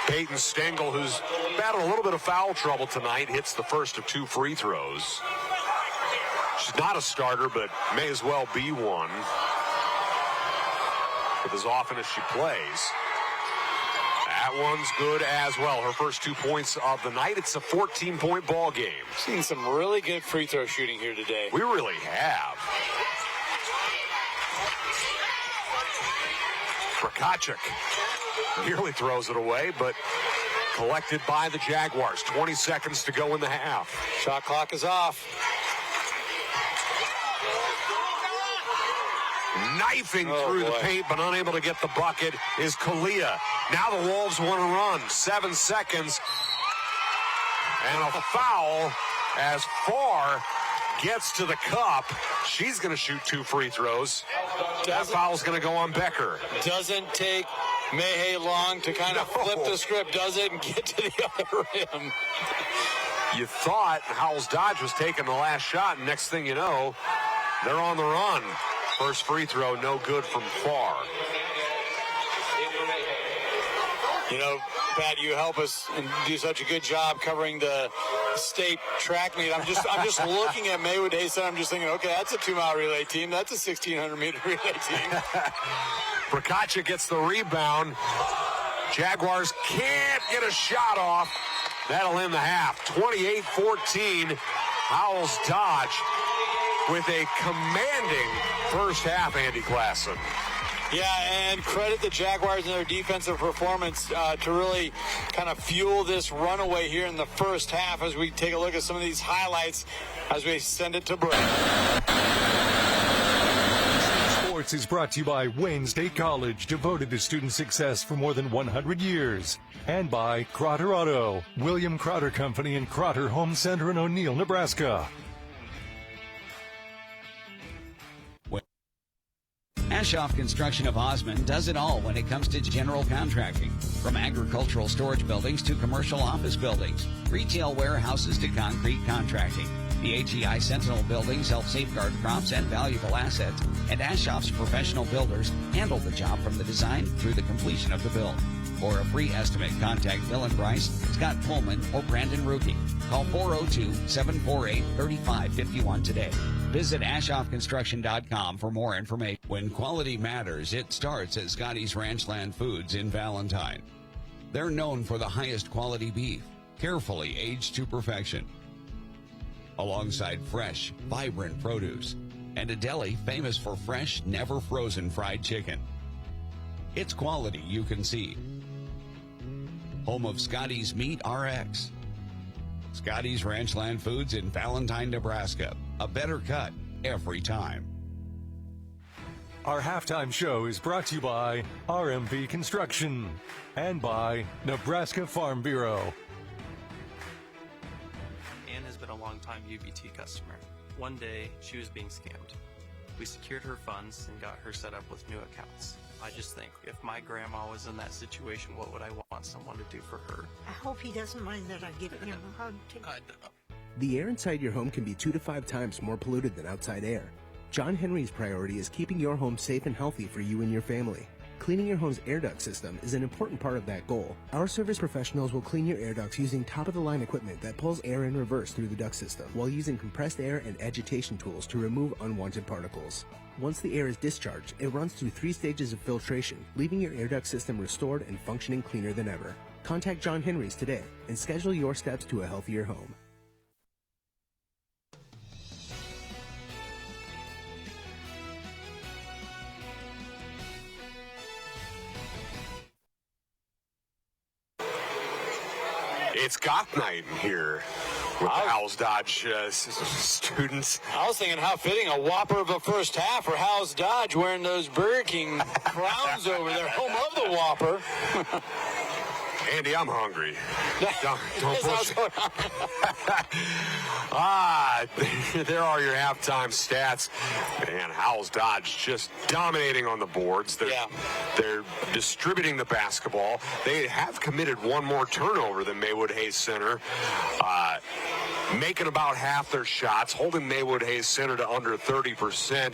Peyton Stengel, who's battled a little bit of foul trouble tonight, hits the first of 2 free throws. She's not a starter, but may as well be one with as often as she plays. That one's good as well. Her first 2 points of the night. It's a 14-point ball game. Seen some really good free throw shooting here today. We really have. Prokachik nearly throws it away, but collected by the Jaguars. 20 seconds to go in the half. Shot clock is off. Knifing through the paint, but unable to get the bucket is Kalia. Now the Wolves want to run. 7 seconds. And a foul as Farr gets to the cup. She's going to shoot 2 free throws. That foul's going to go on Becker. Doesn't take Mayhay long to kind of flip the script, does it, and get to the other rim. You thought Howells-Dodge was taking the last shot, and next thing you know, they're on the run. First free throw, no good from Farr. You know, Pat, you help us and do such a good job covering the state track meet. I'm just looking at Maywood-Hayes, and I'm just thinking, okay, that's a 2-mile relay team. That's a 1,600-meter relay team. Prokachik gets the rebound. Jaguars can't get a shot off. That'll end the half. 28-14. Howells-Dodge with a commanding first half, Andy Klassen. Yeah, and credit the Jaguars and their defensive performance to really kind of fuel this runaway here in the first half as we take a look at some of these highlights as we send it to break. Sports is brought to you by Wayne State College, devoted to student success for more than 100 years. And by Crotter Auto, William Crotter Company and Crotter Home Center in O'Neill, Nebraska. Ashoff Construction of Osmond does it all when it comes to general contracting. From agricultural storage buildings to commercial office buildings, retail warehouses to concrete contracting. The HEI Sentinel buildings help safeguard crops and valuable assets, and Ashoff's professional builders handle the job from the design through the completion of the build. For a free estimate, contact Bill and Bryce, Scott Pullman, or Brandon Rookie. Call 402-748-3551 today. Visit AshoffConstruction.com for more information. When quality matters, it starts at Scotty's Ranchland Foods in Valentine. They're known for the highest quality beef, carefully aged to perfection, alongside fresh, vibrant produce, and a deli famous for fresh, never frozen fried chicken. It's quality you can see. Home of Scotty's Meat RX. Scotty's Ranchland Foods in Valentine, Nebraska. A better cut every time. Our halftime show is brought to you by RMV Construction and by Nebraska Farm Bureau. Ann has been a longtime UBT customer. One day, she was being scammed. We secured her funds and got her set up with new accounts. I just think, if my grandma was in that situation, what would I want someone to do for her? I hope he doesn't mind that I give him a hug. The air inside your home can be 2 to 5 times more polluted than outside air. John Henry's priority is keeping your home safe and healthy for you and your family. Cleaning your home's air duct system is an important part of that goal. Our service professionals will clean your air ducts using top-of-the-line equipment that pulls air in reverse through the duct system, while using compressed air and agitation tools to remove unwanted particles. Once the air is discharged, it runs through 3 stages of filtration, leaving your air duct system restored and functioning cleaner than ever. Contact John Henry's today and schedule your steps to a healthier home. It's goth night here with the Howells-Dodge students. I was thinking how fitting, a whopper of a first half for Howells-Dodge wearing those Burger King crowns over there, home of the Whopper. Andy, I'm hungry. Don't push. There are your halftime stats. And Howells-Dodge just dominating on the boards. They're distributing the basketball. They have committed one more turnover than Maywood-Hayes Center. Making about half their shots, holding Maywood-Hayes Center to under 30%.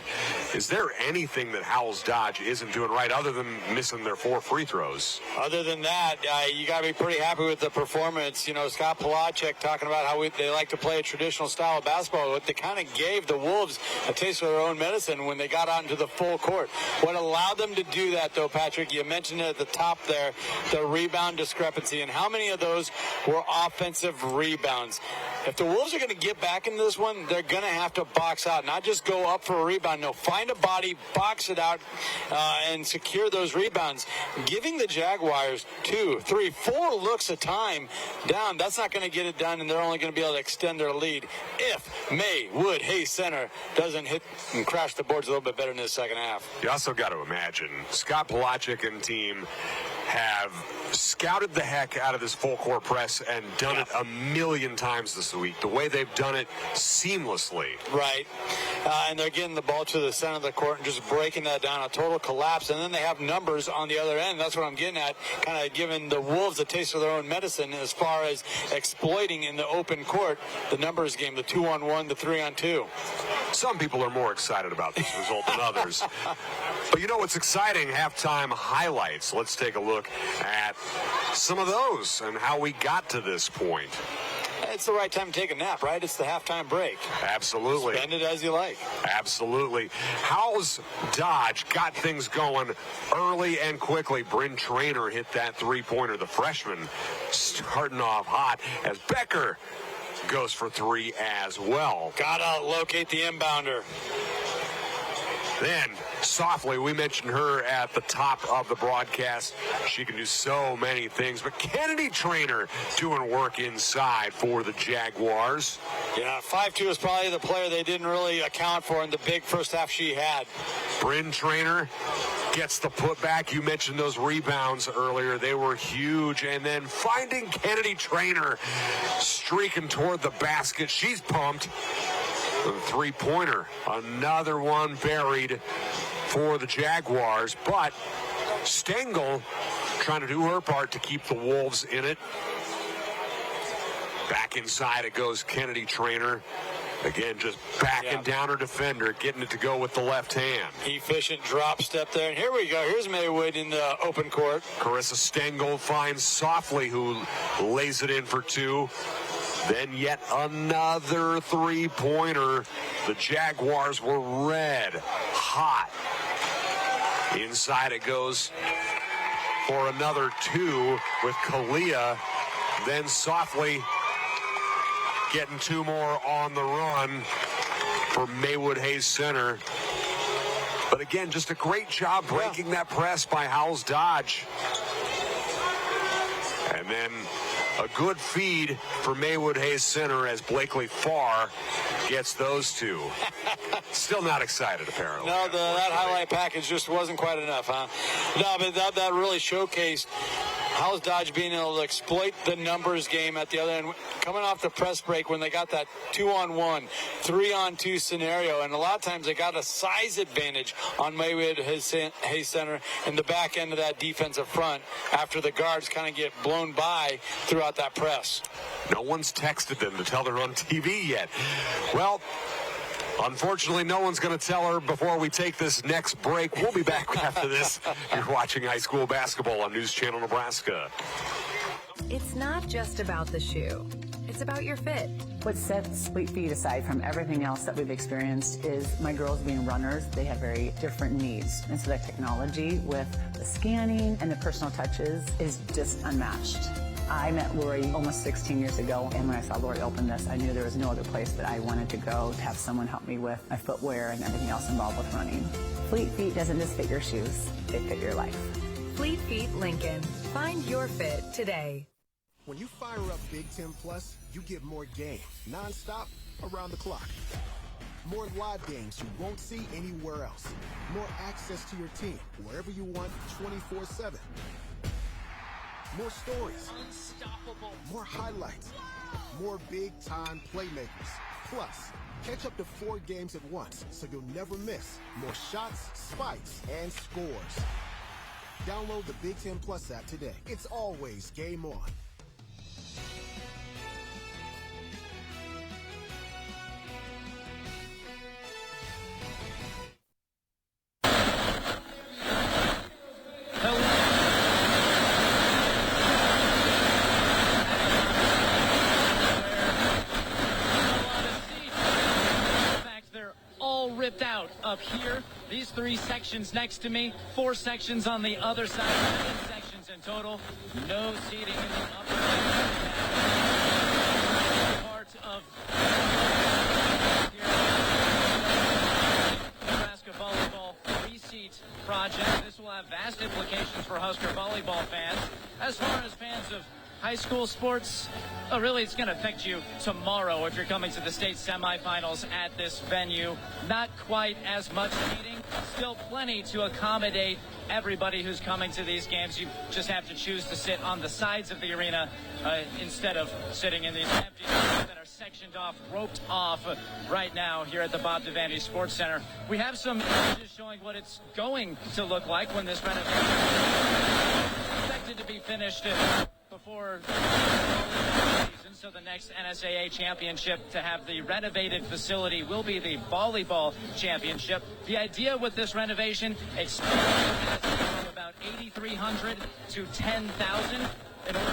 Is there anything that Howells-Dodge isn't doing right other than missing their 4 free throws? Other than that, you got to be pretty happy with the performance. You know, Scott Polacek talking about how they like to play a traditional style of basketball. What they kind of gave the Wolves a taste of their own medicine when they got out into the full court. What allowed them to do that, though, Patrick, you mentioned it at the top there, the rebound discrepancy, and how many of those were offensive rebounds. If the Wolves are going to get back into this one, they're going to have to box out, not just go up for a rebound. No, find a body, box it out, and secure those rebounds. Giving the Jaguars 2, 3, 4 looks a time down, that's not going to get it done, and they're only going to be able to extend their lead if Maywood-Hayes Center doesn't hit and crash the boards a little bit better in the second half. You also got to imagine Scott Polacek and team have scouted the heck out of this full court press and done it a million times this week. The way they've done it seamlessly. Right. And they're getting the ball to the center of the court and just breaking that down, a total collapse. And then they have numbers on the other end. That's what I'm getting at, kind of giving the Wolves a taste of their own medicine as far as exploiting in the open court the numbers game, the 2-on-1, the 3-on-2. Some people are more excited about this result than others. But you know what's exciting? Halftime highlights. Let's take a look at some of those and how we got to this point. It's the right time to take a nap, right? It's the halftime break. Absolutely. Spend it as you like. Absolutely. Howells-Dodge got things going early and quickly. Bryn Traynor hit that three-pointer. The freshman starting off hot as Becker goes for 3 as well. Gotta locate the inbounder. Then, softly, we mentioned her at the top of the broadcast. She can do so many things, but Kennedy Traynor doing work inside for the Jaguars. Yeah, 5'2" is probably the player they didn't really account for in the big first half she had. Bryn Traynor gets the putback. You mentioned those rebounds earlier. They were huge. And then finding Kennedy Traynor streaking toward the basket. She's pumped. The three-pointer, another one buried for the Jaguars, but Stengel trying to do her part to keep the Wolves in it. Back inside it goes Kennedy Traynor. Again, just backing down her defender, getting it to go with the left hand. Efficient drop step there. And here we go. Here's Maywood in the open court. Carissa Stengel finds Softly, who lays it in for 2. Then yet another three-pointer. The Jaguars were red hot. Inside it goes for another 2 with Kalia. Then Softly getting 2 more on the run for Maywood-Hayes Center. But again, just a great job breaking that press by Howells-Dodge. And then a good feed for Maywood-Hayes Center as Blakely Farr gets those 2. Still not excited, apparently. No, that highlight package just wasn't quite enough, huh? No, but that really showcased Howells-Dodge being able to exploit the numbers game at the other end, coming off the press break when they got that 2-on-1, 3-on-2 scenario, and a lot of times they got a size advantage on Maywood-Hayes Center in the back end of that defensive front after the guards kind of get blown by throughout that press. No one's texted them to tell they're on TV yet. Well, unfortunately, no one's going to tell her before we take this next break. We'll be back after this. You're watching high school basketball on News Channel Nebraska. It's not just about the shoe. It's about your fit. What sets Fleet Feet aside from everything else that we've experienced is my girls being runners. They have very different needs. And so that technology with the scanning and the personal touches is just unmatched. I met Lori almost 16 years ago, and when I saw Lori open this, I knew there was no other place that I wanted to go to have someone help me with my footwear and everything else involved with running. Fleet Feet doesn't just fit your shoes, they fit your life. Fleet Feet Lincoln. Find your fit today. When you fire up Big Ten Plus, you get more game, nonstop, around the clock. More live games you won't see anywhere else. More access to your team, wherever you want, 24/7. more stories, Unstoppable. more highlights, more big-time playmakers. Plus, catch up to 4 games at once so you'll never miss more shots, spikes, and scores. Download the Big Ten Plus app today. It's always game on. Ripped out up here. These 3 sections next to me, 4 sections on the other side, 8 sections in total. No seating in the upper part of Nebraska volleyball 3-seat project. This will have vast implications for Husker volleyball fans. As far as fans of high school sports, really it's going to affect you tomorrow if you're coming to the state semifinals at this venue. Not quite as much seating, still plenty to accommodate everybody who's coming to these games. You just have to choose to sit on the sides of the arena instead of sitting in these empty seats that are sectioned off, roped off right now here at the Bob Devaney Sports Center. We have some images showing what it's going to look like when this renovation is expected to be finished before the season. So the next NSAA championship to have the renovated facility will be the volleyball championship. The idea with this renovation, expanding from about 8,300 to 10,000 in order to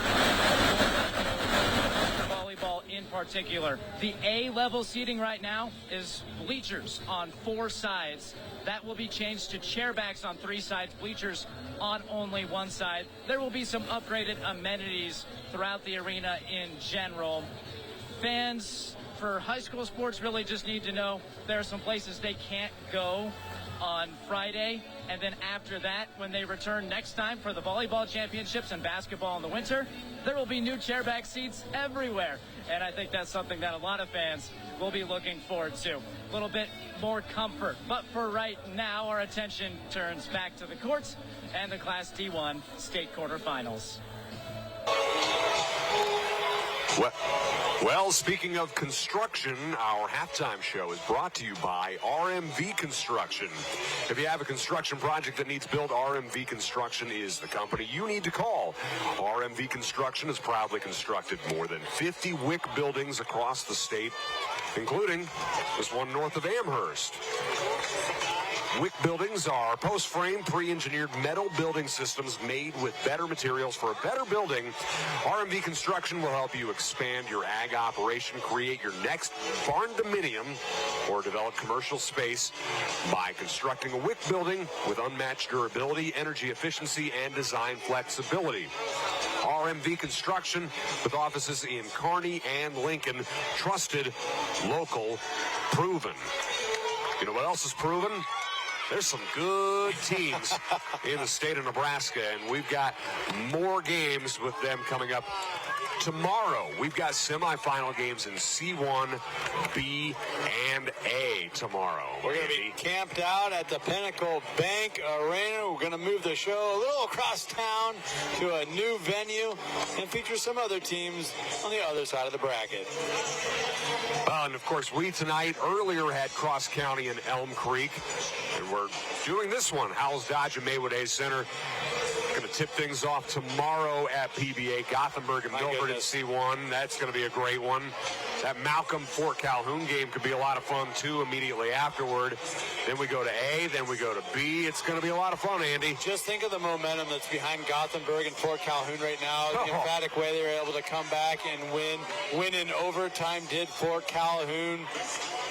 volleyball in particular. The A-level seating right now is bleachers on 4 sides. That will be changed to chairbacks on 3 sides, bleachers on only 1 side. There will be some upgraded amenities throughout the arena in general. Fans for high school sports really just need to know there are some places they can't go on Friday, and then after that, when they return next time for the volleyball championships and basketball in the winter, there will be new chairback seats everywhere. And I think that's something that a lot of fans will be looking forward to. A little bit more comfort. But for right now, our attention turns back to the courts and the Class D1 state quarterfinals. Well, speaking of construction, our halftime show is brought to you by RMV Construction. If you have a construction project that needs built, RMV Construction is the company you need to call. RMV Construction has proudly constructed more than 50 WIC buildings across the state, including this one north of Amherst. WIC buildings are post-frame, pre-engineered metal building systems made with better materials for a better building. RMV Construction will help you expand your ag operation, create your next barn dominium, or develop commercial space by constructing a WIC building with unmatched durability, energy efficiency, and design flexibility. RMV Construction, with offices in Kearney and Lincoln, trusted, local, proven. You know what else is proven? There's some good teams in the state of Nebraska, and we've got more games with them coming up. Tomorrow, we've got semifinal games in C1, B, and A tomorrow. We're going to be camped out at the Pinnacle Bank Arena. We're going to move the show a little across town to a new venue and feature some other teams on the other side of the bracket. And, of course, we tonight earlier had Cross County and Elm Creek, and we're doing this one, Howells-Dodge and Maywood-Hayes Center. Going to tip things off tomorrow at PBA. Gothenburg and Milford in C1. That's going to be a great one. That Malcolm-Fort Calhoun game could be a lot of fun, too, immediately afterward. Then we go to A, then we go to B. It's going to be a lot of fun, Andy. Just think of the momentum that's behind Gothenburg and Fort Calhoun right now. The emphatic way they were able to come back and win in overtime did Fort Calhoun.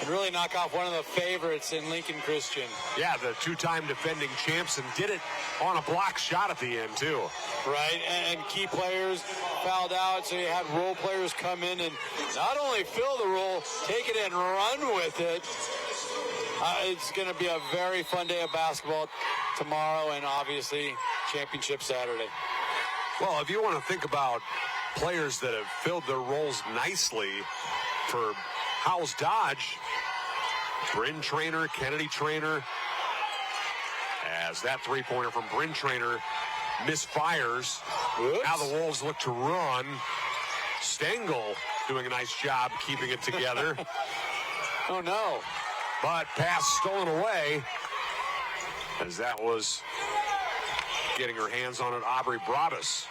And really knock off one of the favorites in Lincoln Christian. Yeah, the 2-time defending champs, and did it on a block shot at the end, too. Right, and key players fouled out, so you had role players come in and not only fill the role, take it and run with it. It's going to be a very fun day of basketball tomorrow, and obviously championship Saturday. Well, if you want to think about players that have filled their roles nicely for Howells-Dodge, Bryn Traynor, Kennedy Traynor, as that three-pointer from Bryn Traynor misfires. Whoops. Now the Wolves look to run. Stengel doing a nice job keeping it together. Oh, no. But pass stolen away, as that was getting her hands on it, Aubrey Brabus.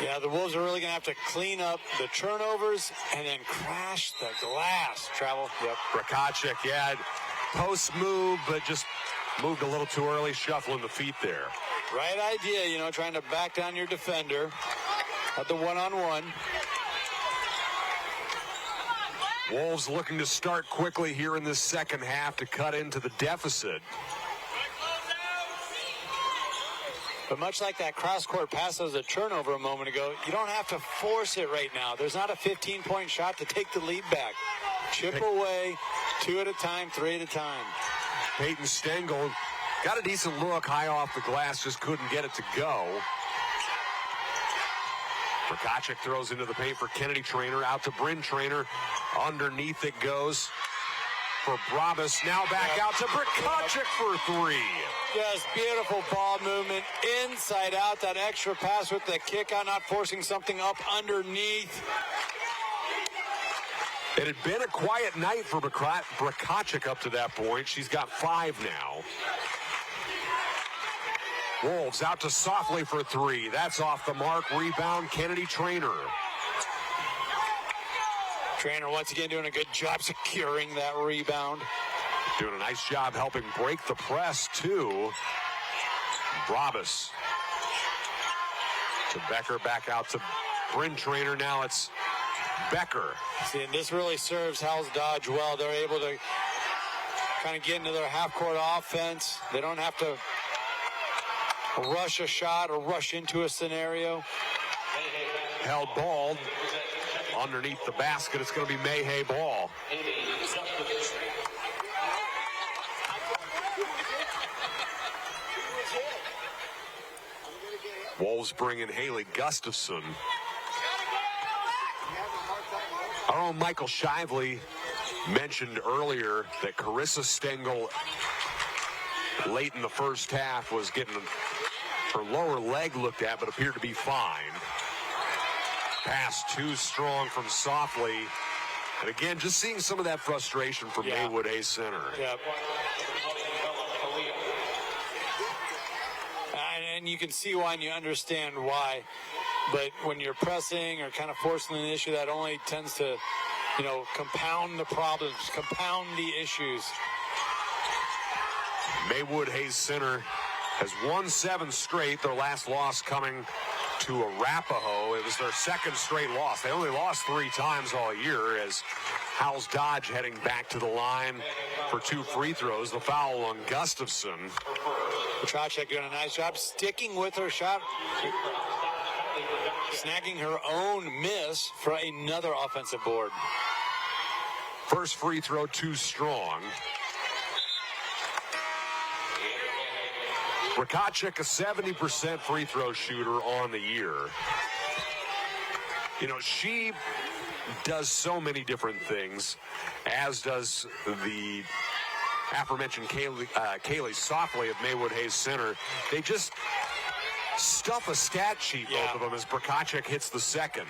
Yeah, the Wolves are really going to have to clean up the turnovers and then crash the glass. Travel. Yep. Brakacic, yeah, post move, but just moved a little too early, shuffling the feet there. Right idea, you know, trying to back down your defender at the one-on-one. Wolves looking to start quickly here in this second half to cut into the deficit. But much like that cross-court pass that was a turnover a moment ago, you don't have to force it right now. There's not a 15-point shot to take the lead back. Chip away, 2 at a time, 3 at a time. Peyton Stengel got a decent look high off the glass, just couldn't get it to go. Brakacic throws into the paint for Kennedy Trainer, out to Bryn Trainer. Underneath it goes for Brabus. Now back out to Brakacic for 3. Just beautiful ball movement, inside out, that extra pass with the kick out, not forcing something up underneath. It had been a quiet night for Brakacic up to that point. She's got 5 now. Wolves out to Softly for 3. That's off the mark. Rebound, Kennedy Trainer. Trainer once again doing a good job securing that rebound. Doing a nice job helping break the press, too. Brabus to Becker, back out to Bryn Trainer. Now it's Becker. See, and this really serves Howells-Dodge well. They're able to kind of get into their half-court offense. They don't have to rush a shot or rush into a scenario. Held ball underneath the basket. It's going to be Mayhay ball. Wolves bring in Haley Gustafson. Our own Michael Shively mentioned earlier that Carissa Stengel late in the first half was getting her lower leg looked at, but appeared to be fine. Pass too strong from Softly. And again, just seeing some of that frustration from Maywood-Hayes Center. Yeah. And you can see why and you understand why. But when you're pressing or kind of forcing an issue, that only tends to, you know, compound the problems, compound the issues. Maywood-Hayes Center has won 7 straight, their last loss coming to Arapahoe. It was their second straight loss. They only lost 3 times all year, as Howells-Dodge heading back to the line for 2 free throws. The foul on Gustafson. Tracek doing a nice job sticking with her shot, snagging her own miss for another offensive board. First free throw too strong. Brakacic, a 70% free throw shooter on the year. You know, she does so many different things, as does the aforementioned Kaylee Softly of Maywood-Hayes Center. They just stuff a stat sheet, both of them, as Brakacic hits the second.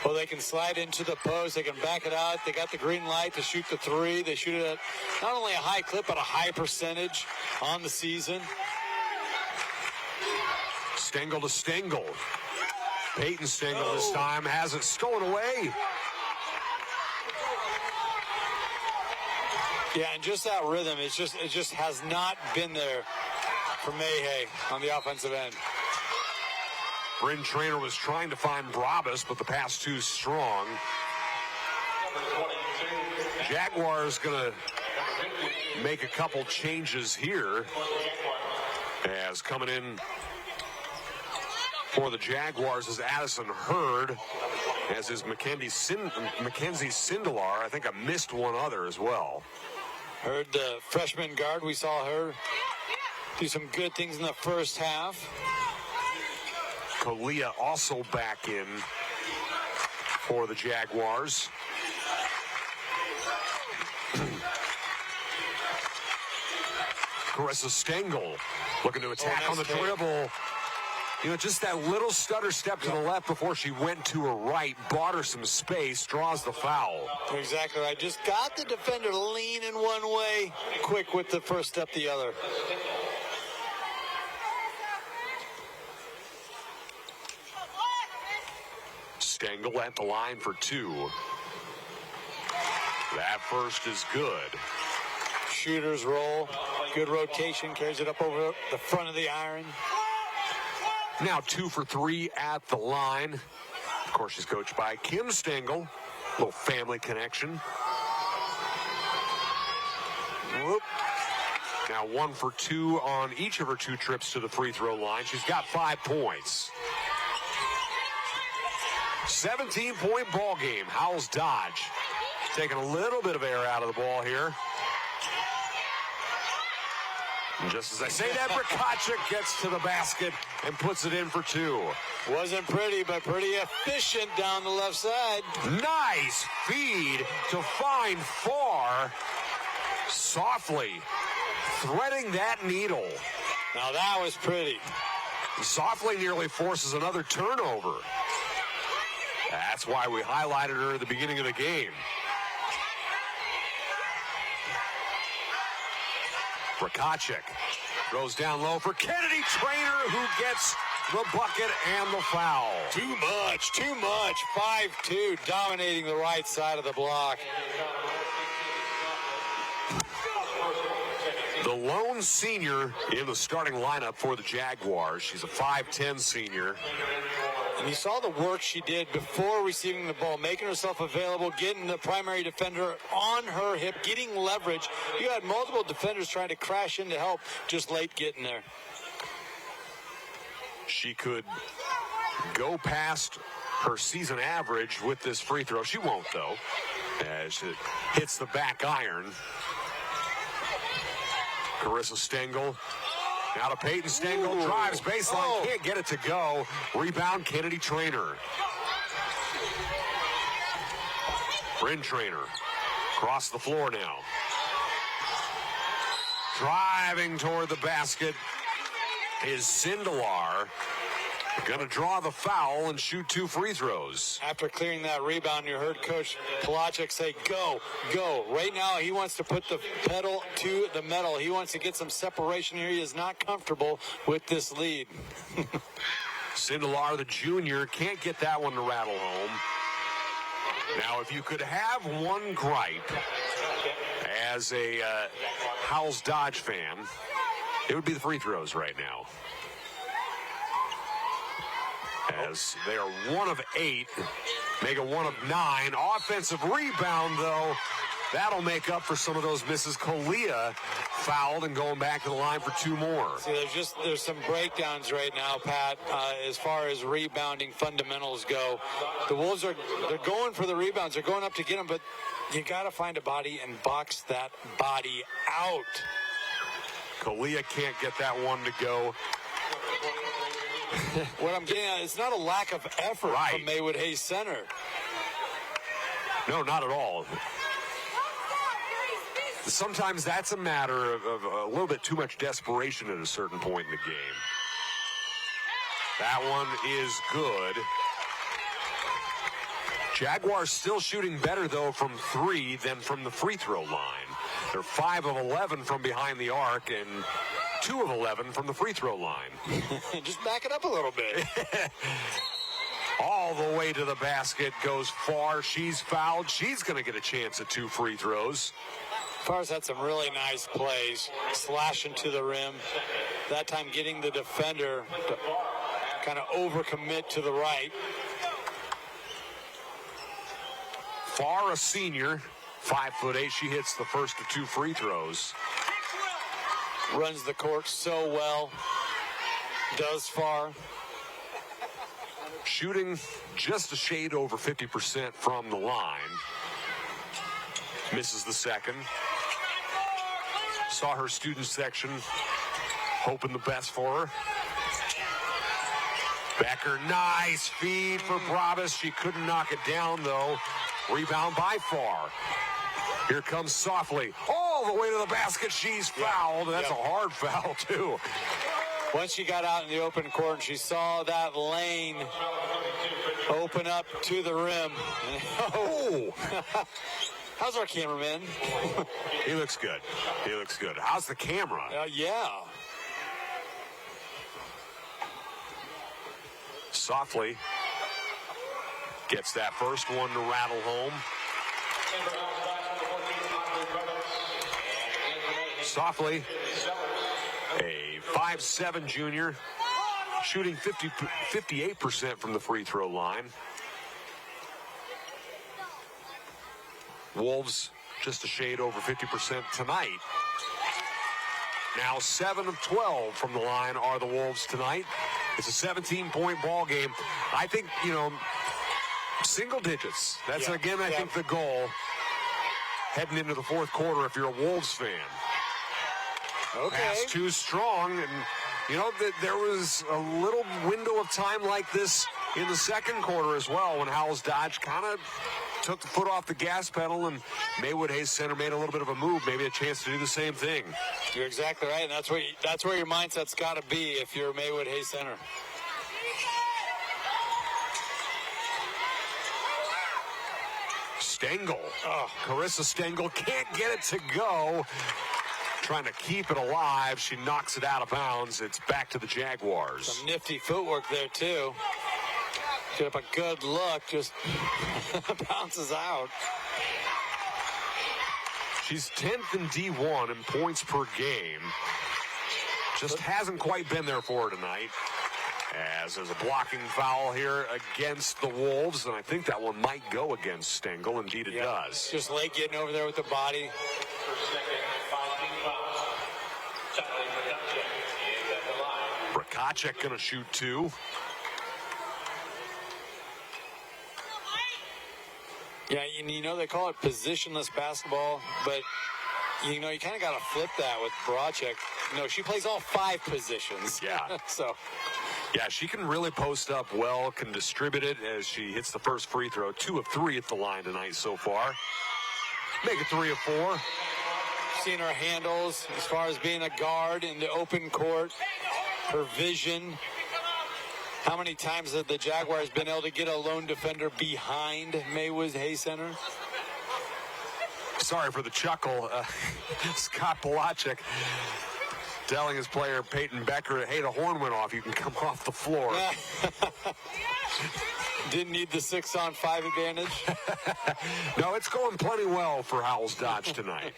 Well, they can slide into the post. They can back it out. They got the green light to shoot the 3. They shoot it at not only a high clip, but a high percentage on the season. Stengel to Stengel. Peyton Stengel this time has it stolen away. Yeah, and just that rhythm, it just has not been there for Mayhay on the offensive end. Bryn Trainer was trying to find Brabus, but the pass too strong. Jaguars going to make a couple changes here, as coming in for the Jaguars is Addison Hurd, as is Mackenzie Sindelar. I think I missed one other as well. Hurd, the freshman guard, we saw her do some good things in the first half. Kolia also back in for the Jaguars. Carissa Stengel looking to attack on the dribble. You know, just that little stutter step to the left before she went to her right, bought her some space, draws the foul. Exactly right. Just got the defender leaning one way, quick with the first step the other. Stengel at the line for 2. That first is good. Shooters roll. Good rotation. Carries it up over the front of the iron. Now 2 for 3 at the line. Of course, she's coached by Kim Stengel. Little family connection. Whoop. Now 1 for 2 on each of her 2 trips to the free throw line. She's got 5 points. 17-point ball game. Howells-Dodge taking a little bit of air out of the ball here. And just as I say that, Brakacic gets to the basket and puts it in for 2. Wasn't pretty, but pretty efficient down the left side. Nice feed to find Farr. Softly threading that needle. Now that was pretty. Softly nearly forces another turnover. That's why we highlighted her at the beginning of the game. Brakacic throws down low for Kennedy Trainer, who gets the bucket and the foul. Too much. 5-2, dominating the right side of the block. The lone senior in the starting lineup for the Jaguars. She's a 5'10 senior. And you saw the work she did before receiving the ball, making herself available, getting the primary defender on her hip, getting leverage. You had multiple defenders trying to crash in to help, just late getting there. She could go past her season average with this free throw. She won't, though, as it hits the back iron. Carissa Stengel. Now to Peyton Stengel. Ooh. Drives baseline. Can't get it to go. Rebound, Kennedy Trainer. Bryn Trainer. Across the floor now. Driving toward the basket is Sindelar. Going to draw the foul and shoot 2 free throws. After clearing that rebound, you heard Coach Palachuk say, go, go. Right now, he wants to put the pedal to the metal. He wants to get some separation here. He is not comfortable with this lead. Sindelar, the junior, can't get that one to rattle home. Now, if you could have one gripe as a Howells-Dodge fan, it would be the free throws right now. As they are 1 of 8, make it 1 of 9. Offensive rebound, though, that'll make up for some of those misses. Colea fouled and going back to the line for 2 more. See, there's some breakdowns right now, Pat, as far as rebounding fundamentals go. The Wolves they're going for the rebounds. They're going up to get them, but you got to find a body and box that body out. Colea can't get that one to go. What I'm getting at, it's not a lack of effort from Maywood-Hayes Center. No, not at all. Sometimes that's a matter of a little bit too much desperation at a certain point in the game. That one is good. Jaguars still shooting better, though, from 3 than from the free throw line. They're 5 of 11 from behind the arc and 2 of 11 from the free throw line. Just back it up a little bit. All the way to the basket goes Farr. She's fouled. She's going to get a chance at 2 free throws. Farr's had some really nice plays, slashing to the rim. That time getting the defender to kind of overcommit to the right. Farr, a senior, 5'8". She hits the first of 2 free throws. Runs the court so well. Does Farr. Shooting just a shade over 50% from the line. Misses the second. Saw her student section hoping the best for her. Becker, nice feed for Brabus. She couldn't knock it down, though. Rebound by Farr. Here comes Softly. All the way to the basket. She's fouled. That's a hard foul, too. once she got out in the open court and she saw that lane open up to the rim. Oh! How's our cameraman? He looks good. He looks good. How's the camera? Yeah. Softly gets that first one to rattle home. Softly, a 5'7" junior, shooting 58% from the free throw line. Wolves just a shade over 50% tonight. Now 7 of 12 from the line are the Wolves tonight. It's a 17-point ball game. I think, single digits. That's, again, I think the goal heading into the fourth quarter if you're a Wolves fan. Okay. Pass too strong. And, there was a little window of time like this in the second quarter as well when Howells-Dodge kind of took the foot off the gas pedal, and Maywood-Hayes Center made a little bit of a move, maybe a chance to do the same thing. You're exactly right, and that's where your mindset's got to be if you're Maywood-Hayes Center. Stengel. Carissa Stengel can't get it to go. Trying to keep it alive. She knocks it out of bounds. It's back to the Jaguars. Some nifty footwork there, too. Get up a good look, just bounces out. She's 10th in D1 in points per game. Just hasn't quite been there for her tonight. As there's a blocking foul here against the Wolves, and I think that one might go against Stengel. Indeed it does. Just late getting over there with the body. Brakacek going to shoot 2. Yeah, they call it positionless basketball, but, you kind of got to flip that with Brakacek. No, she plays all 5 positions. Yeah. Yeah, she can really post up well, can distribute it as she hits the first free throw. 2 of 3 at the line tonight so far. Make it 3 of 4. Seeing her handles as far as being a guard in the open court, her vision. How many times have the Jaguars been able to get a lone defender behind Maywood-Hayes Center? Sorry for the chuckle. Scott Brakacek telling his player Peyton Becker, hey, the horn went off. You can come off the floor. Didn't need the 6-on-5 advantage. No, it's going plenty well for Howells-Dodge tonight.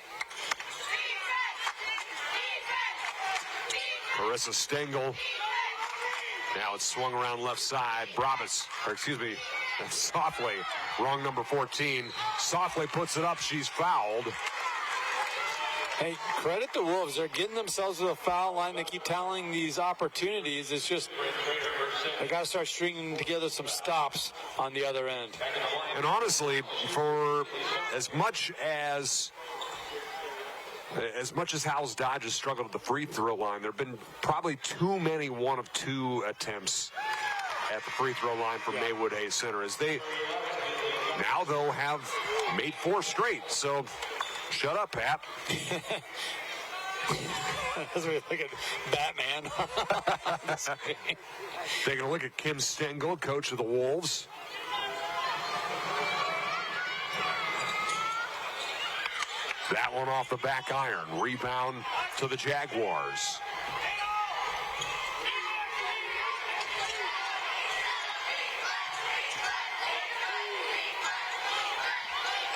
Carissa Stengel. Now it's swung around left side. Softly. Wrong number 14. Softly puts it up. She's fouled. Hey, credit the Wolves. They're getting themselves to the foul line. They keep tallying these opportunities. It's just they got to start stringing together some stops on the other end. And honestly, for as much as Howells-Dodge has struggled at the free throw line, there have been probably too many 1 of 2 attempts at the free throw line from Maywood-Hayes Center, as they now, though, have made 4 straight. So shut up, Pat. As we look at Batman. Taking a look at Kim Stengel, coach of the Wolves. That one off the back iron. Rebound to the Jaguars.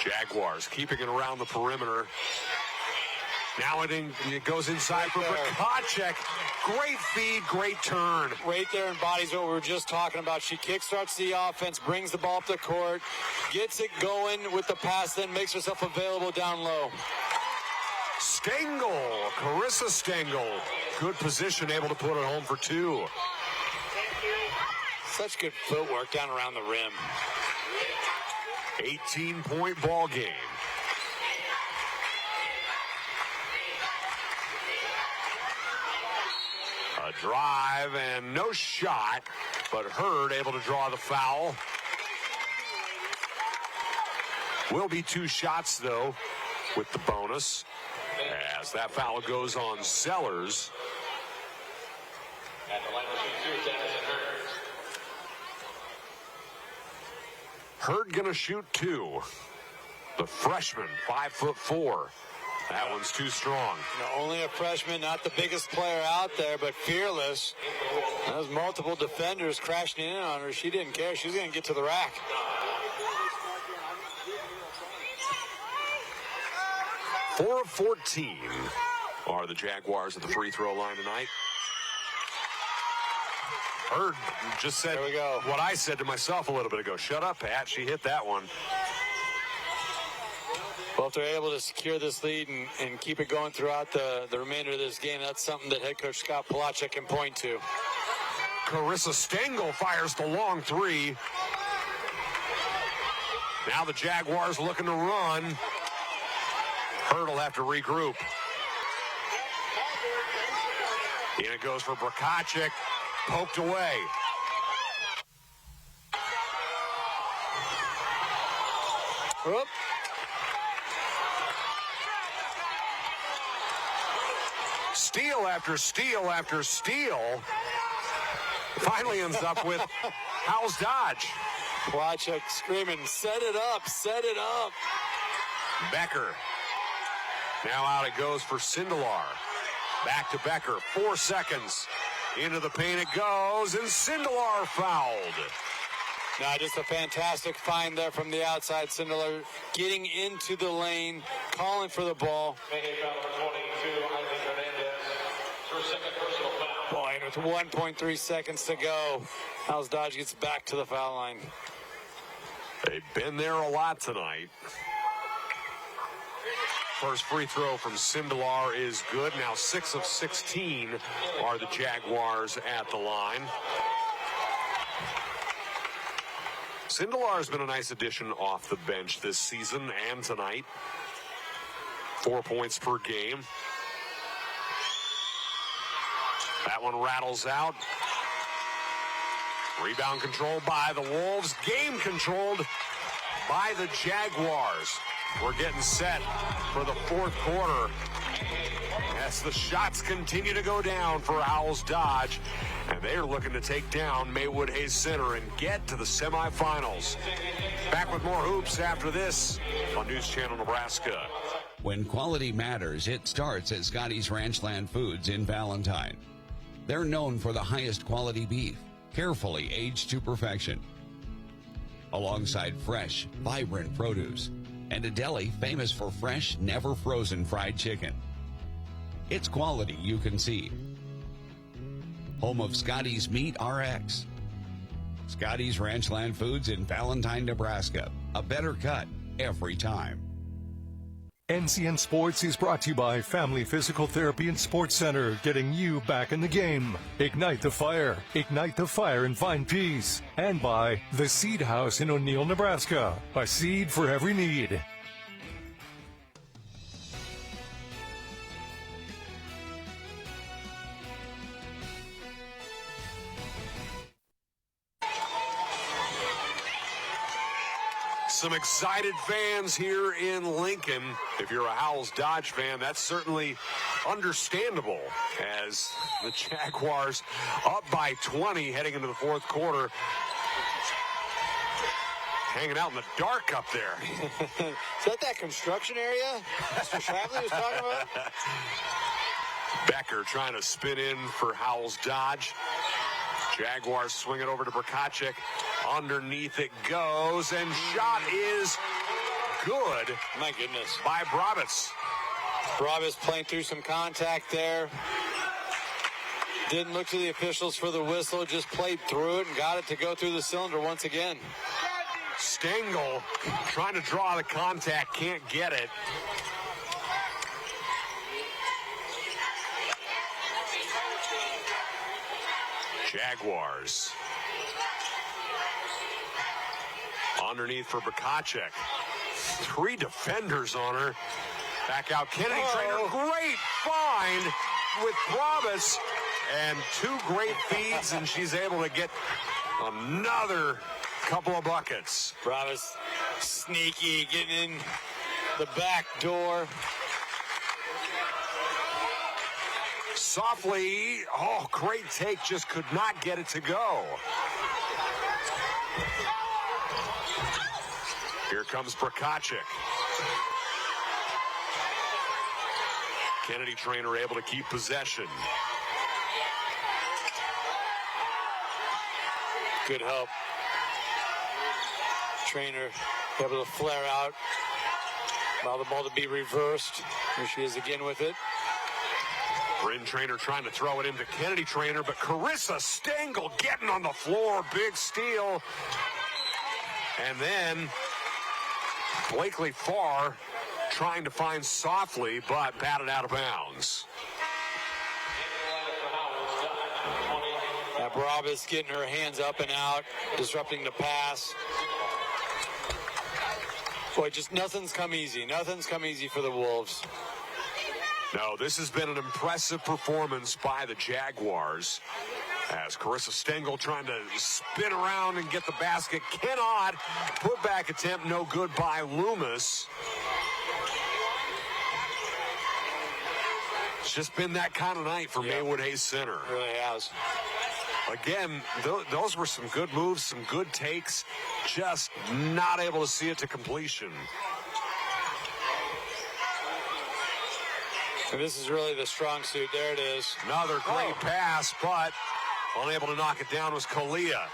Jaguars keeping it around the perimeter. Now it goes inside for Brakacek. Great feed, great turn. Right there embodies what we were just talking about. She kickstarts the offense, brings the ball up the court, gets it going with the pass, then makes herself available down low. Stengel, Carissa Stengel. Good position, able to put it home for 2. Such good footwork down around the rim. 18-point ball game. A drive and no shot, but Hurd able to draw the foul. Will be 2 shots, though, with the bonus, as that foul goes on Sellers. Hurd gonna shoot 2. The freshman, 5'4". That one's too strong. Only a freshman, not the biggest player out there, but fearless. Those multiple defenders crashing in on her. She didn't care. She was going to get to the rack. Four of 14 are the Jaguars at the free throw line tonight. Hurd just said what I said to myself a little bit ago. Shut up, Pat. She hit that one. Well, if they're able to secure this lead and keep it going throughout the remainder of this game, that's something that head coach Scott Palachuk can point to. Carissa Stengel fires the long 3. Now the Jaguars looking to run. Hurd will have to regroup. In it goes for Brakacic. Poked away. Whoop. Steal after steal after steal. Finally ends up with Howells-Dodge. Palachuk screaming, set it up, set it up. Becker. Now out it goes for Sindelar. Back to Becker. 4 seconds. Into the paint it goes, and Sindelar fouled. Now, just a fantastic find there from the outside. Sindelar getting into the lane, calling for the ball. Boy, and with 1.3 seconds to go, Howells-Dodge gets back to the foul line. They've been there a lot tonight. First free throw from Sindelar is good. Now 6 of 16 are the Jaguars at the line. Sindelar has been a nice addition off the bench this season and tonight. 4 points per game. That one rattles out. Rebound controlled by the Wolves. Game controlled by the Jaguars. We're getting set for the fourth quarter as the shots continue to go down for Howells-Dodge, and they're looking to take down Maywood-Hayes Center and get to the semifinals. Back with more hoops after this on News Channel Nebraska. When quality matters, it starts at Scotty's Ranchland Foods in Valentine. They're known for the highest quality beef, carefully aged to perfection, alongside fresh, vibrant produce, and a deli famous for fresh, never frozen fried chicken. It's quality you can see. Home of Scotty's Meat RX. Scotty's Ranchland Foods in Valentine, Nebraska. A better cut every time. NCN Sports is brought to you by Family Physical Therapy and Sports Center, getting you back in the game. Ignite the fire and find peace. And by The Seed House in O'Neill, Nebraska, a seed for every need. Some excited fans here in Lincoln. If you're a Howells-Dodge fan, that's certainly understandable, as the Jaguars up by 20 heading into the fourth quarter. Hanging out in the dark up there. Is that construction area Mr. Shravely was talking about? Becker trying to spin in for Howells-Dodge. Jaguars swing it over to Brakacic. Underneath it goes, and shot is good. My goodness. By Brabitz. Brabitz playing through some contact there. Didn't look to the officials for the whistle, just played through it and got it to go through the cylinder once again. Stengel trying to draw the contact, can't get it. Jaguars. Underneath for Brakacic. 3 defenders on her. Back out Kennedy Trainer. Great find with Brabitz. And 2 great feeds, and she's able to get another couple of buckets. Brabitz sneaky, getting in the back door. Softly, oh, great take, just could not get it to go. Here comes Prakacic. Kennedy Trainer able to keep possession. Good help. Trainer able to flare out. Allow the ball to be reversed. Here she is again with it. Bryn Trainer trying to throw it into Kennedy Trainer, but Carissa Stengel getting on the floor. Big steal. And then Blakely Farr trying to find Softly, but batted out of bounds. Now Barabas getting her hands up and out, disrupting the pass. Boy, just nothing's come easy. Nothing's come easy for the Wolves. No, this has been an impressive performance by the Jaguars. As Carissa Stengel trying to spin around and get the basket. Cannot. Put-back attempt no good by Loomis. It's just been that kind of night for Maywood-Hayes Center. It really has. Again, those were some good moves, some good takes. Just not able to see it to completion. And this is really the strong suit. There it is. Another great pass, but unable to knock it down was Kalia.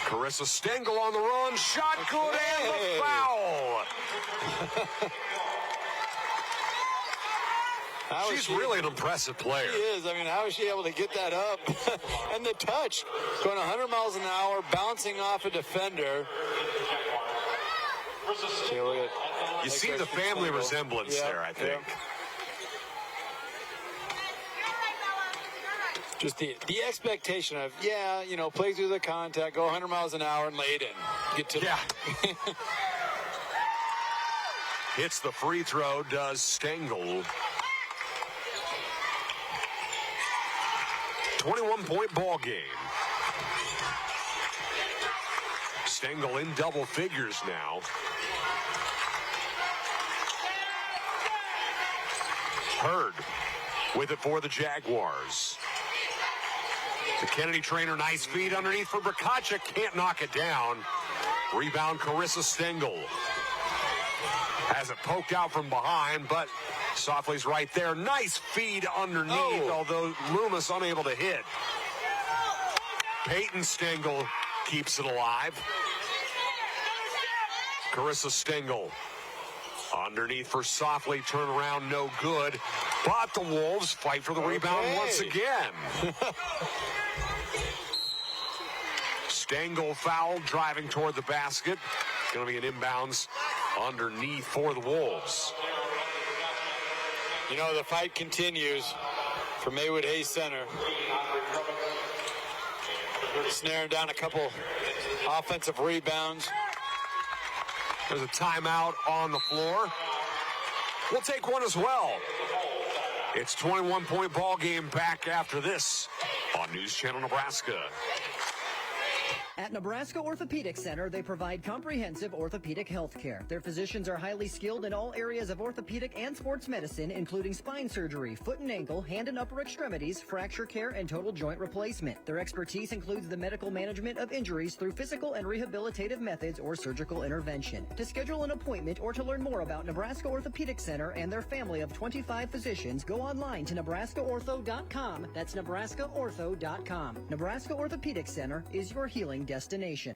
Carissa Stengel on the run. Shot good and the foul. She's really an impressive player. She is. I mean, how is she able to get that up? And the touch, going 100 miles an hour, bouncing off a defender. You see the family resemblance there, I think. Just the expectation of, play through the contact, go 100 miles an hour and lay it in. Get to Hits the free throw, does Stengel. 21-point ball game. Stengel in double figures now. Hurd with it for the Jaguars. The Kennedy Trainer, nice feed underneath for Prakacic. Can't knock it down. Rebound, Carissa Stengel. Has it poked out from behind, but Softly's right there. Nice feed underneath, although Loomis unable to hit. Peyton Stengel keeps it alive. Carissa Stengel underneath for Softly, turn around, no good. But the Wolves fight for the rebound once again. Stengel fouled, driving toward the basket. Going to be an inbounds underneath for the Wolves. You know, the fight continues for Maywood-Hayes Center. Snaring down a couple offensive rebounds. There's a timeout on the floor. We'll take one as well. It's 21-point ball game back after this on News Channel Nebraska. At Nebraska Orthopedic Center, they provide comprehensive orthopedic health care. Their physicians are highly skilled in all areas of orthopedic and sports medicine, including spine surgery, foot and ankle, hand and upper extremities, fracture care, and total joint replacement. Their expertise includes the medical management of injuries through physical and rehabilitative methods or surgical intervention. To schedule an appointment or to learn more about Nebraska Orthopedic Center and their family of 25 physicians, go online to nebraskaortho.com. That's nebraskaortho.com. Nebraska Orthopedic Center is your healing destination.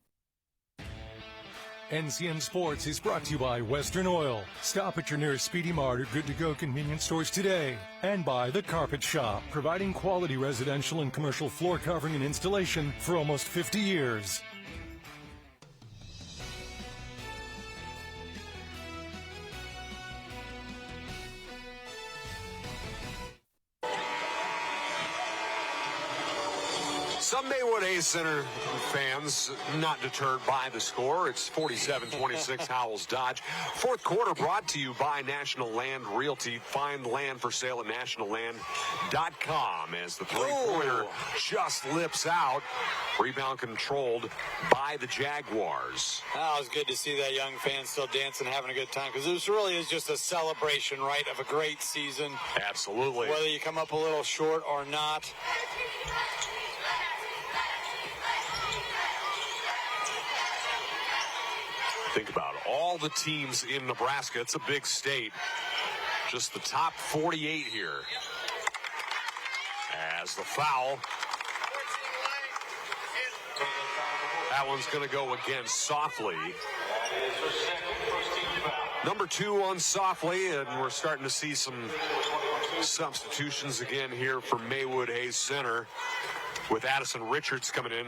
NCN Sports is brought to you by Western Oil. Stop at your nearest Speedy Mart or Good to Go convenience stores today. And by The Carpet Shop, providing quality residential and commercial floor covering and installation for almost 50 years. Some Maywood-Hayes Center fans not deterred by the score. It's 47-26 Howells-Dodge. Fourth quarter brought to you by National Land Realty. Find land for sale at nationalland.com as the three-pointer just lips out. Rebound controlled by the Jaguars. That was good to see that young fan still dancing, having a good time, because this really is just a celebration, right, of a great season. Absolutely. Whether you come up a little short or not. Think about all the teams in Nebraska. It's a big state. Just the top 48 here. As the foul. That one's going to go against Softly. Number 2 on Softly, and we're starting to see some substitutions again here for Maywood-Hayes Center with Addison Richards coming in.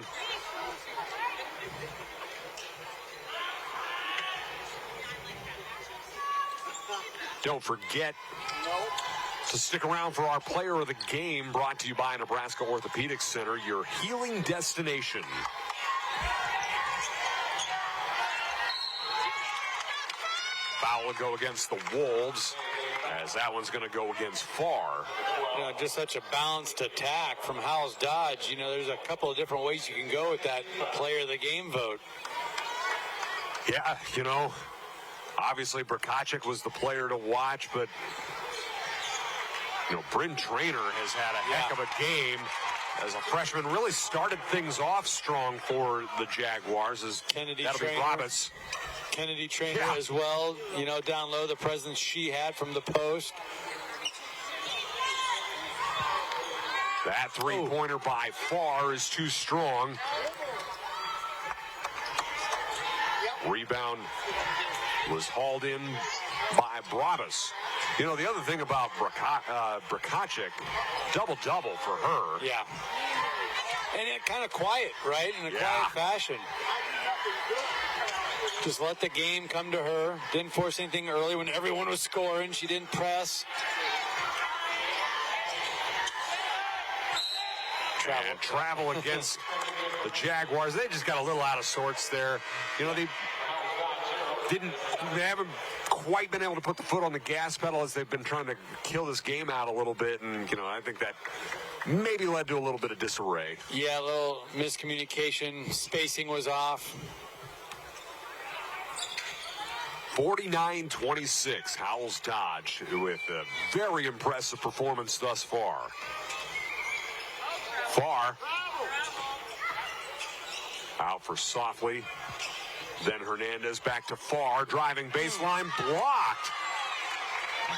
Don't forget to stick around for our player of the game, brought to you by Nebraska Orthopedic Center, your healing destination. Foul would go against the Wolves, as that one's going to go against Farr. You know, just such a balanced attack from Howells-Dodge. You know, there's a couple of different ways you can go with that player of the game vote. Yeah, you know, obviously Brakacic was the player to watch, but, you know, Bryn Traynor has had a heck of a game as a freshman. Really started things off strong for the Jaguars. As that'll be Roberts. Kennedy Traynor as well, you know, down low, the presence she had from the post. That three-pointer by Farr is too strong. Rebound was hauled in by Brabus. You know, the other thing about Brakacic, double-double for her. Yeah. And it kind of quiet, right? In a quiet fashion. Just let the game come to her. Didn't force anything early when everyone was scoring. She didn't press. Travel against the Jaguars. They just got a little out of sorts there. You know, they haven't quite been able to put the foot on the gas pedal as they've been trying to kill this game out a little bit. And, you know, I think that maybe led to a little bit of disarray. Yeah, a little miscommunication. Spacing was off. 49-26, Howells-Dodge with a very impressive performance thus far. Farr out for Softly. Then Hernandez back to Farr, driving baseline, blocked.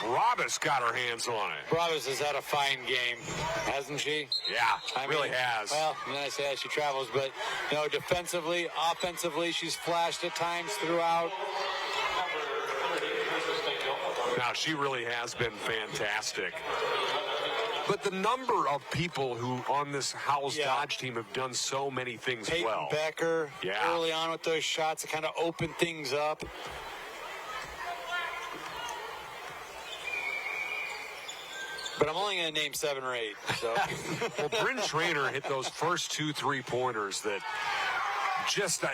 Brabus got her hands on it. Brabus has had a fine game, hasn't she? Yeah, really has. Well, I say that she travels, but, you know, defensively, offensively, she's flashed at times throughout. Now, she really has been fantastic. But the number of people who on this Howells-Dodge team have done so many things well. Peyton Becker, early on with those shots, to kind of open things up. But I'm only going to name 7 or 8. So. Well, Bryn Traynor hit those first 2 3-pointers that just,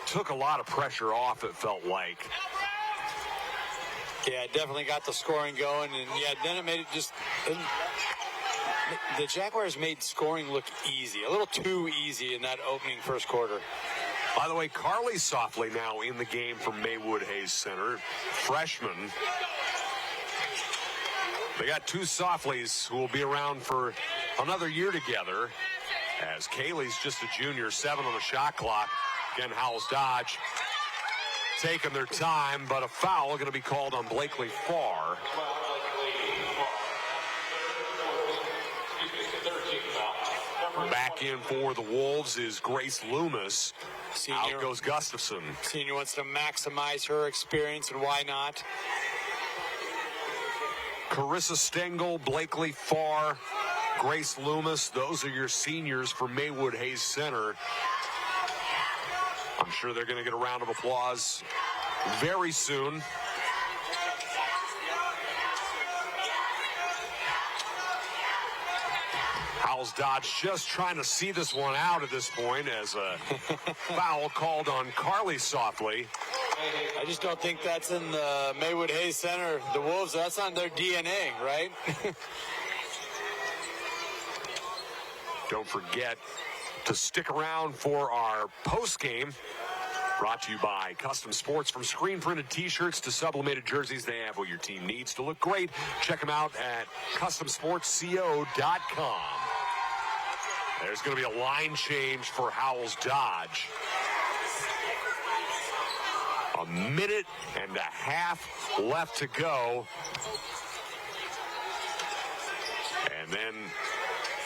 took a lot of pressure off, it felt like. Yeah, it definitely got the scoring going, and then it made it just. The Jaguars made scoring look easy, a little too easy in that opening first quarter. By the way, Carly Softly now in the game for Maywood-Hayes Center, freshman. They got 2 Softleys who will be around for another year together, as Kaylee's just a junior, 7 on the shot clock. Again, Howells-Dodge taking their time, but a foul going to be called on Blakely Farr. Back in for the Wolves is Grace Loomis. Out goes Gustafson. Senior wants to maximize her experience, and why not? Carissa Stengel, Blakely Farr, Grace Loomis. Those are your seniors for Maywood-Hayes Center. I'm sure they're going to get a round of applause very soon. Howells-Dodge just trying to see this one out at this point as a foul called on Carly softly. I just don't think that's in the Maywood-Hayes Center. The Wolves, that's not their DNA, right? Don't forget to stick around for our post game. Brought to you by Custom Sports. From screen printed t-shirts to sublimated jerseys, they have what your team needs to look great. Check them out at customsportsco.com. There's going to be a line change for Howells-Dodge. A minute and a half left to go. And then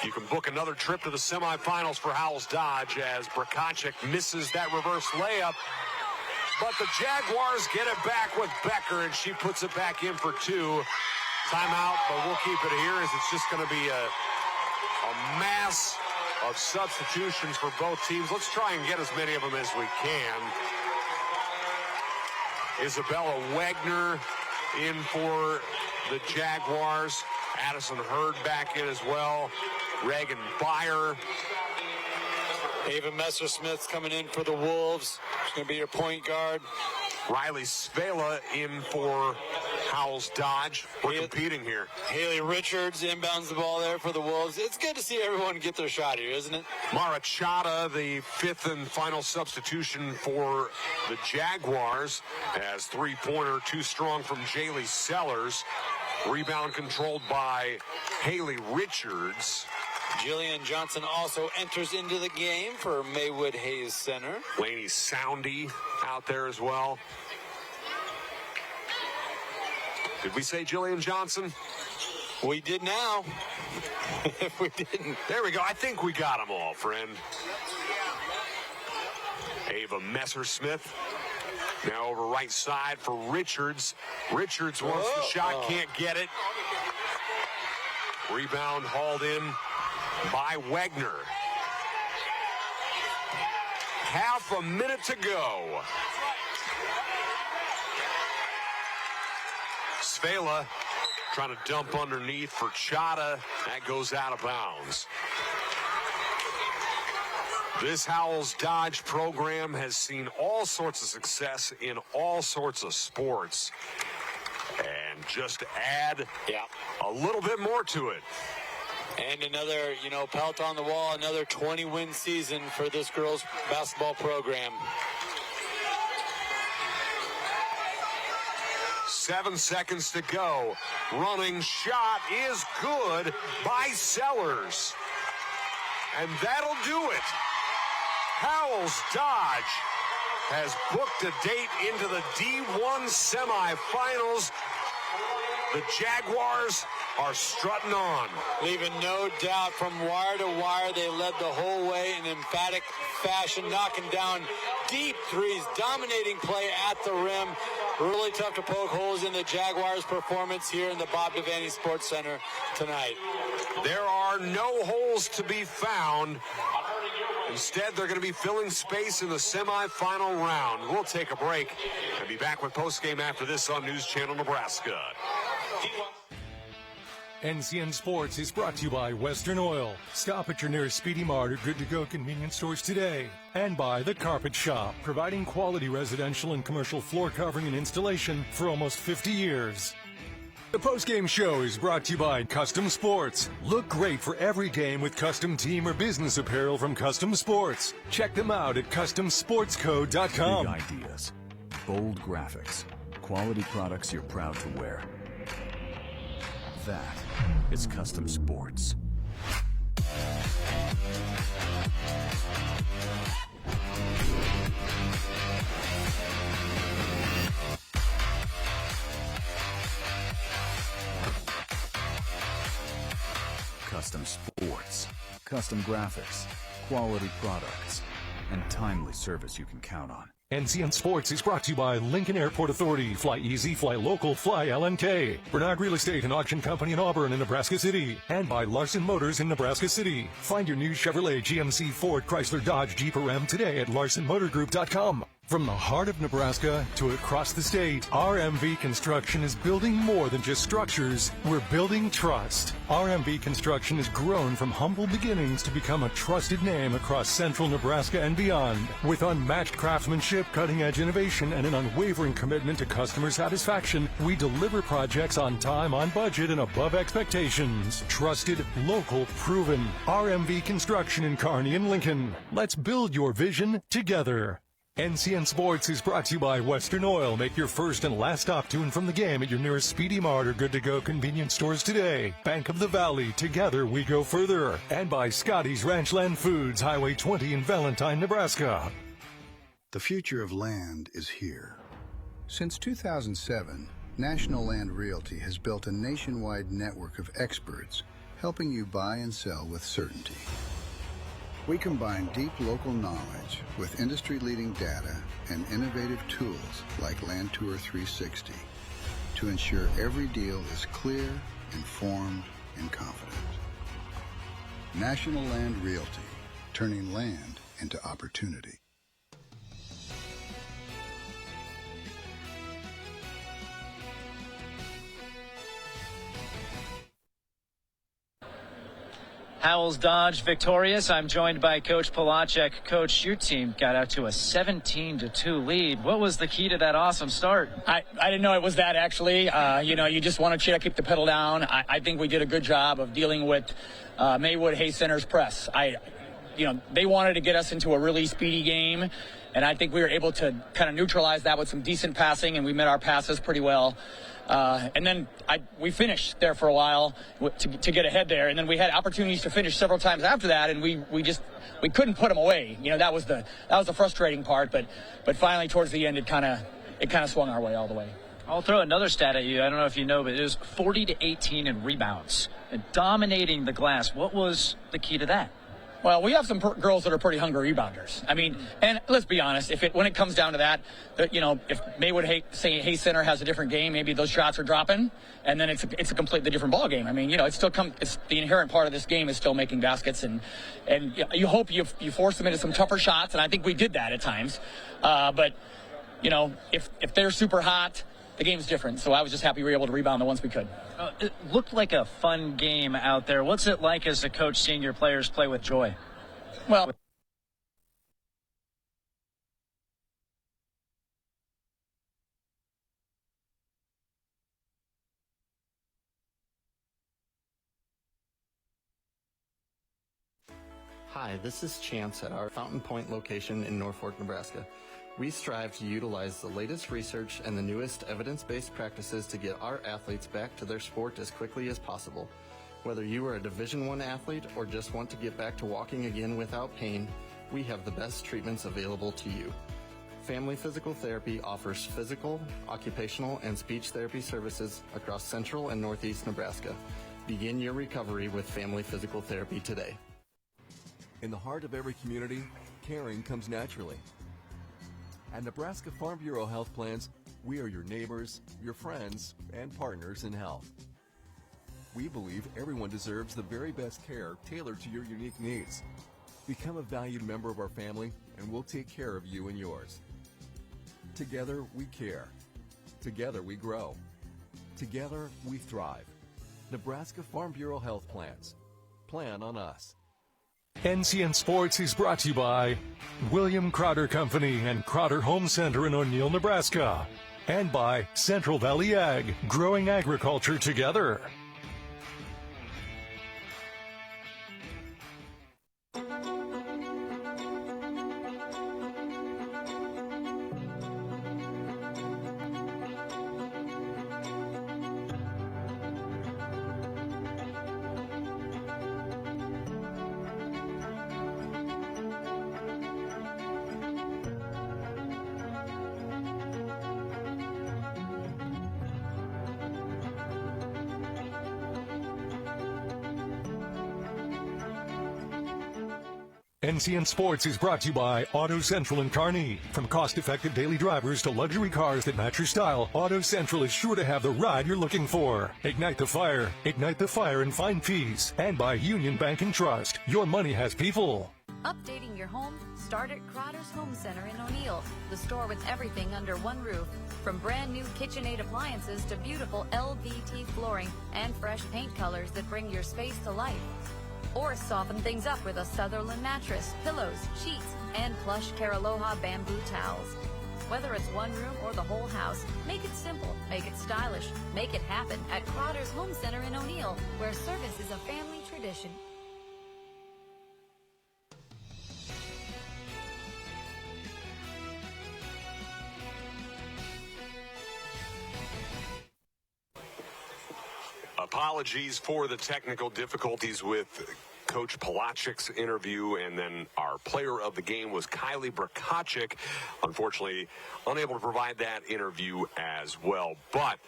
you can book another trip to the semifinals for Howells-Dodge as Brakacic misses that reverse layup. But the Jaguars get it back with Becker, and she puts it back in for two. Timeout, but we'll keep it here as it's just going to be a mass of substitutions for both teams. Let's try and get as many of them as we can. Isabella Wagner in for the Jaguars. Addison Hurd back in as well. Reagan Byer. Ava Messersmith's coming in for the Wolves. She's going to be your point guard. Riley Svela in for Howells-Dodge. We're competing here. Haley Richards inbounds the ball there for the Wolves. It's good to see everyone get their shot here, isn't it? Mara Chata, the fifth and final substitution for the Jaguars, as three-pointer too strong from Jaylee Sellers. Rebound controlled by Haley Richards. Jillian Johnson also enters into the game for Maywood-Hayes Center. Lainey Soundy out there as well. Did we say Jillian Johnson? We did now. If we didn't. There we go. I think we got them all, friend. Ava Messersmith. Now over right side for Richards. Richards wants the shot, can't get it. Rebound hauled in by Wagner. Half a minute to go. Svela trying to dump underneath for Chata. That goes out of bounds. This Howells-Dodge program has seen all sorts of success in all sorts of sports. And just add a little bit more to it. And another, pelt on the wall, another 20-win season for this girls' basketball program. 7 seconds to go. Running shot is good by Sellers. And that'll do it. Howells-Dodge has booked a date into the D1 semifinals. The Jaguars are strutting on. Leaving no doubt from wire to wire. They led the whole way in emphatic fashion, knocking down deep threes, dominating play at the rim. Really tough to poke holes in the Jaguars' performance here in the Bob Devaney Sports Center tonight. There are no holes to be found. Instead, they're going to be filling space in the semifinal round. We'll take a break and be back with postgame after this on News Channel Nebraska. NCN Sports is brought to you by Western Oil. Stop at your nearest Speedy Mart or Good to Go convenience stores today. And by The Carpet Shop, providing quality residential and commercial floor covering and installation for almost 50 years. The postgame show is brought to you by Custom Sports. Look great for every game with custom team or business apparel from Custom Sports. Check them out at CustomSportsCo.com. Big ideas, bold graphics, quality products you're proud to wear. That is Custom Sports. Custom Sports, custom graphics, quality products, and timely service you can count on. NCN Sports is brought to you by Lincoln Airport Authority. Fly easy, fly local, fly LNK. Bernard Real Estate and Auction Company in Auburn and Nebraska City. And by Larson Motors in Nebraska City. Find your new Chevrolet, GMC, Ford, Chrysler, Dodge, Jeep, or Ram today at LarsonMotorGroup.com. From the heart of Nebraska to across the state, RMV Construction is building more than just structures. We're building trust. RMV Construction has grown from humble beginnings to become a trusted name across central Nebraska and beyond. With unmatched craftsmanship, cutting-edge innovation, and an unwavering commitment to customer satisfaction, we deliver projects on time, on budget, and above expectations. Trusted, local, proven. RMV Construction in Kearney and Lincoln. Let's build your vision together. NCN Sports is brought to you by Western Oil. Make your first and last stop to and from the game at your nearest Speedy Mart or Good to Go convenience stores today. Bank of the Valley. Together we go further. And by Scotty's Ranchland Foods, Highway 20 in Valentine, Nebraska. The future of land is here. Since 2007, National Land Realty has built a nationwide network of experts helping you buy and sell with certainty. We combine deep local knowledge with industry-leading data and innovative tools like Land Tour 360 to ensure every deal is clear, informed, and confident. National Land Realty, turning land into opportunity. Howells-Dodge victorious. I'm joined by Coach Polacek. Coach, your team got out to a 17-2 lead. What was the key to that awesome start? I didn't know it was that, actually. You just want to keep the pedal down. I think we did a good job of dealing with Maywood-Hayes Center's press. They wanted to get us into a really speedy game, and I think we were able to kind of neutralize that with some decent passing, and we met our passes pretty well. And then we finished there for a while to get ahead there, and then we had opportunities to finish several times after that, and we couldn't put them away. That was the frustrating part, but finally towards the end it kind of swung our way all the way. I'll throw another stat at you. I don't know if you know, but it was 40-18 in rebounds and dominating the glass. What was the key to that? Well, we have some girls that are pretty hungry rebounders. And let's be honest, when it comes down to that, if Maywood-Hayes Center has a different game, maybe those shots are dropping, and then it's a completely different ball game. It's the inherent part of this game is still making baskets, and you hope you force them into some tougher shots, and I think we did that at times. But if they're super hot, the game's different. So I was just happy we were able to rebound the ones we could. It looked like a fun game out there. What's it like as a coach seeing your players play with joy? Well, hi, this is Chance at our Fountain Point location in Norfolk, Nebraska. We strive to utilize the latest research and the newest evidence-based practices to get our athletes back to their sport as quickly as possible. Whether you are a Division I athlete or just want to get back to walking again without pain, we have the best treatments available to you. Family Physical Therapy offers physical, occupational, and speech therapy services across central and northeast Nebraska. Begin your recovery with Family Physical Therapy today. In the heart of every community, caring comes naturally. At Nebraska Farm Bureau Health Plans, we are your neighbors, your friends, and partners in health. We believe everyone deserves the very best care tailored to your unique needs. Become a valued member of our family, and we'll take care of you and yours. Together, we care. Together, we grow. Together, we thrive. Nebraska Farm Bureau Health Plans. Plan on us. NCN Sports is brought to you by William Crowder Company and Crowder Home Center in O'Neill, Nebraska. And by Central Valley Ag, growing agriculture together. NCN Sports is brought to you by Auto Central in Kearney. From cost-effective daily drivers to luxury cars that match your style, Auto Central is sure to have the ride you're looking for. Ignite the fire and find peace. And by Union Bank and Trust, your money has people. Updating your home? Start at Crotter's Home Center in O'Neill, the store with everything under one roof. From brand new KitchenAid appliances to beautiful LVT flooring and fresh paint colors that bring your space to life. Or soften things up with a Sutherland mattress, pillows, sheets, and plush Caraloha bamboo towels. Whether it's one room or the whole house, make it simple, make it stylish, make it happen at Crotter's Home Center in O'Neill, where service is a family tradition. Apologies for the technical difficulties with Coach Polachek's interview, and then our player of the game was Kylie Brakacic. Unfortunately, unable to provide that interview as well. But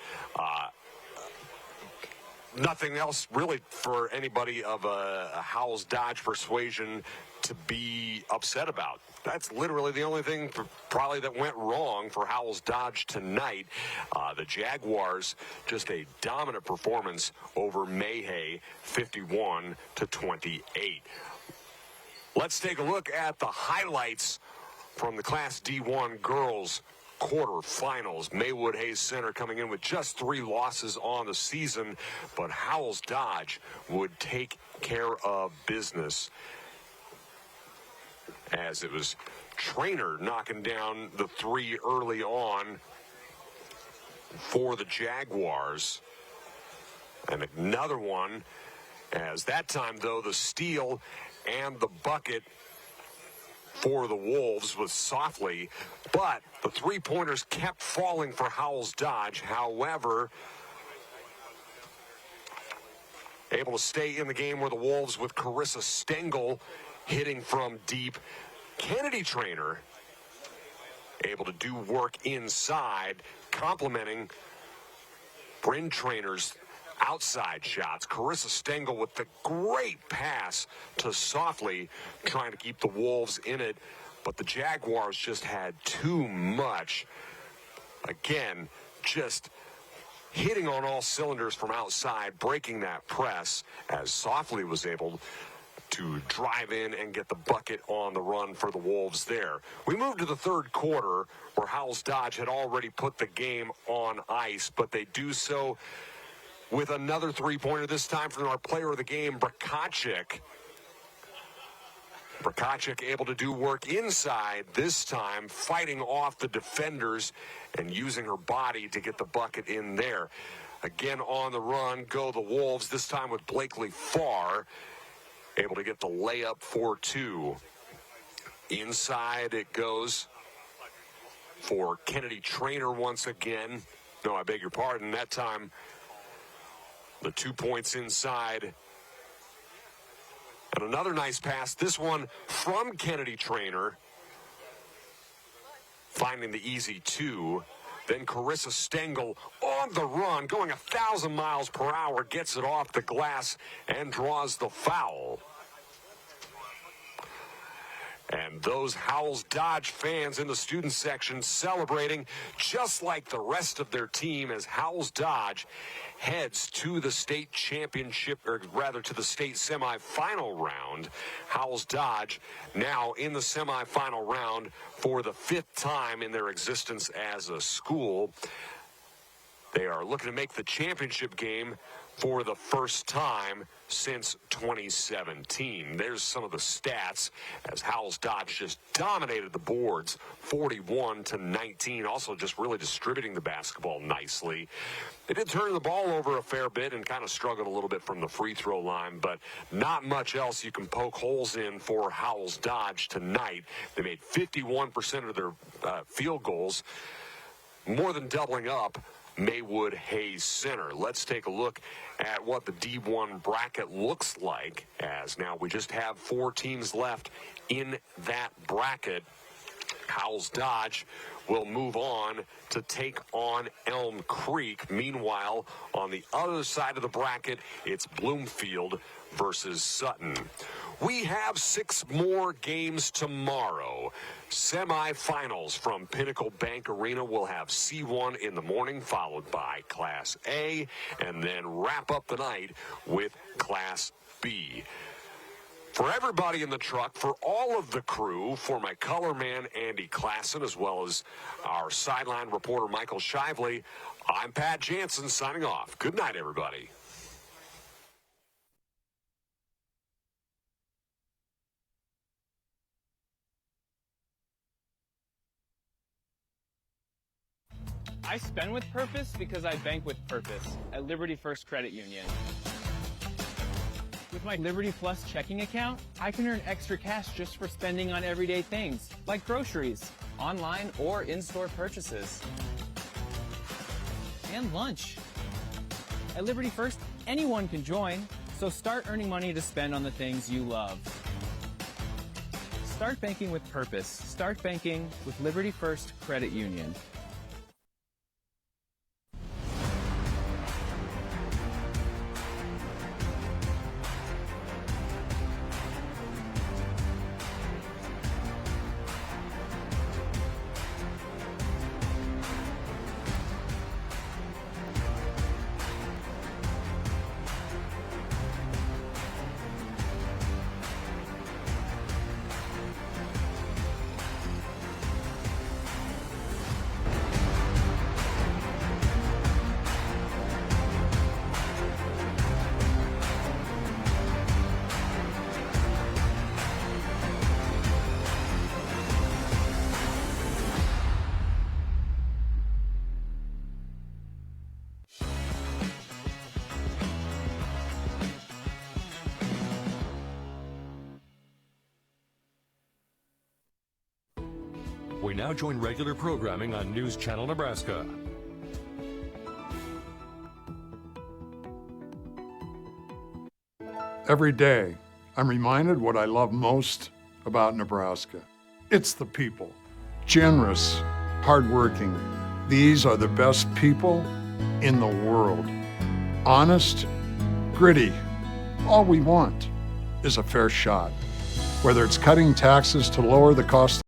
nothing else really for anybody of a Howells-Dodge persuasion to be upset about. That's literally the only thing probably that went wrong for Howells-Dodge tonight. The Jaguars, just a dominant performance over Maywood-Hayes, 51-28. Let's take a look at the highlights from the Class D1 girls quarterfinals. Maywood-Hayes Center coming in with just 3 losses on the season, but Howells-Dodge would take care of business, as it was Trainer knocking down the 3 early on for the Jaguars. And another one, as that time, though, the steal and the bucket for the Wolves was softly, but the 3-pointers kept falling for Howells-Dodge. However, able to stay in the game were the Wolves with Carissa Stengel hitting from deep. Kennedy Trainer able to do work inside, complementing Bryn Trainer's outside shots. Carissa Stengel with the great pass to Softly, trying to keep the Wolves in it, but the Jaguars just had too much. Again, just hitting on all cylinders from outside, breaking that press, as Softly was able to drive in and get the bucket on the run for the Wolves there. We moved to the third quarter, where Howells-Dodge had already put the game on ice, but they do so with another 3-pointer, this time from our player of the game, Brakacic. Brakacic able to do work inside, this time fighting off the defenders and using her body to get the bucket in there. Again on the run go the Wolves, this time with Blakely Farr, able to get the layup for 2. Inside it goes for Kennedy Trainer once again. No, I beg your pardon. That time, the 2 points inside. And another nice pass, this one from Kennedy Trainer, finding the easy 2. Then Carissa Stengel on the run, going 1,000 miles per hour, gets it off the glass and draws the foul. And those Howells-Dodge fans in the student section celebrating just like the rest of their team, as Howells-Dodge heads to the state championship, or rather to the state semifinal round. Howells-Dodge now in the semifinal round for the 5th time in their existence as a school. They are looking to make the championship game for the first time since 2017. There's some of the stats, as Howells-Dodge just dominated the boards 41-19, also just really distributing the basketball nicely. They did turn the ball over a fair bit and kind of struggled a little bit from the free throw line, but not much else you can poke holes in for Howells-Dodge tonight. They made 51% of their field goals, more than doubling up Maywood-Hayes Center. Let's take a look at what the D1 bracket looks like, as now we just have 4 teams left in that bracket. Howells-Dodge will move on to take on Elm Creek. Meanwhile, on the other side of the bracket, it's Bloomfield versus Sutton. We have 6 more games tomorrow. Semifinals from Pinnacle Bank Arena. We'll have C1 in the morning, followed by Class A, and then wrap up the night with Class B. For everybody in the truck, for all of the crew, for my color man, Andy Klassen, as well as our sideline reporter, Michael Shively, I'm Pat Jansen signing off. Good night, everybody. I spend with purpose because I bank with purpose at Liberty First Credit Union. With my Liberty Plus checking account, I can earn extra cash just for spending on everyday things, like groceries, online or in-store purchases, and lunch. At Liberty First, anyone can join, so start earning money to spend on the things you love. Start banking with purpose. Start banking with Liberty First Credit Union. We now join regular programming on News Channel Nebraska. Every day, I'm reminded what I love most about Nebraska. It's the people. Generous, hardworking. These are the best people in the world. Honest, gritty. All we want is a fair shot. Whether it's cutting taxes to lower the cost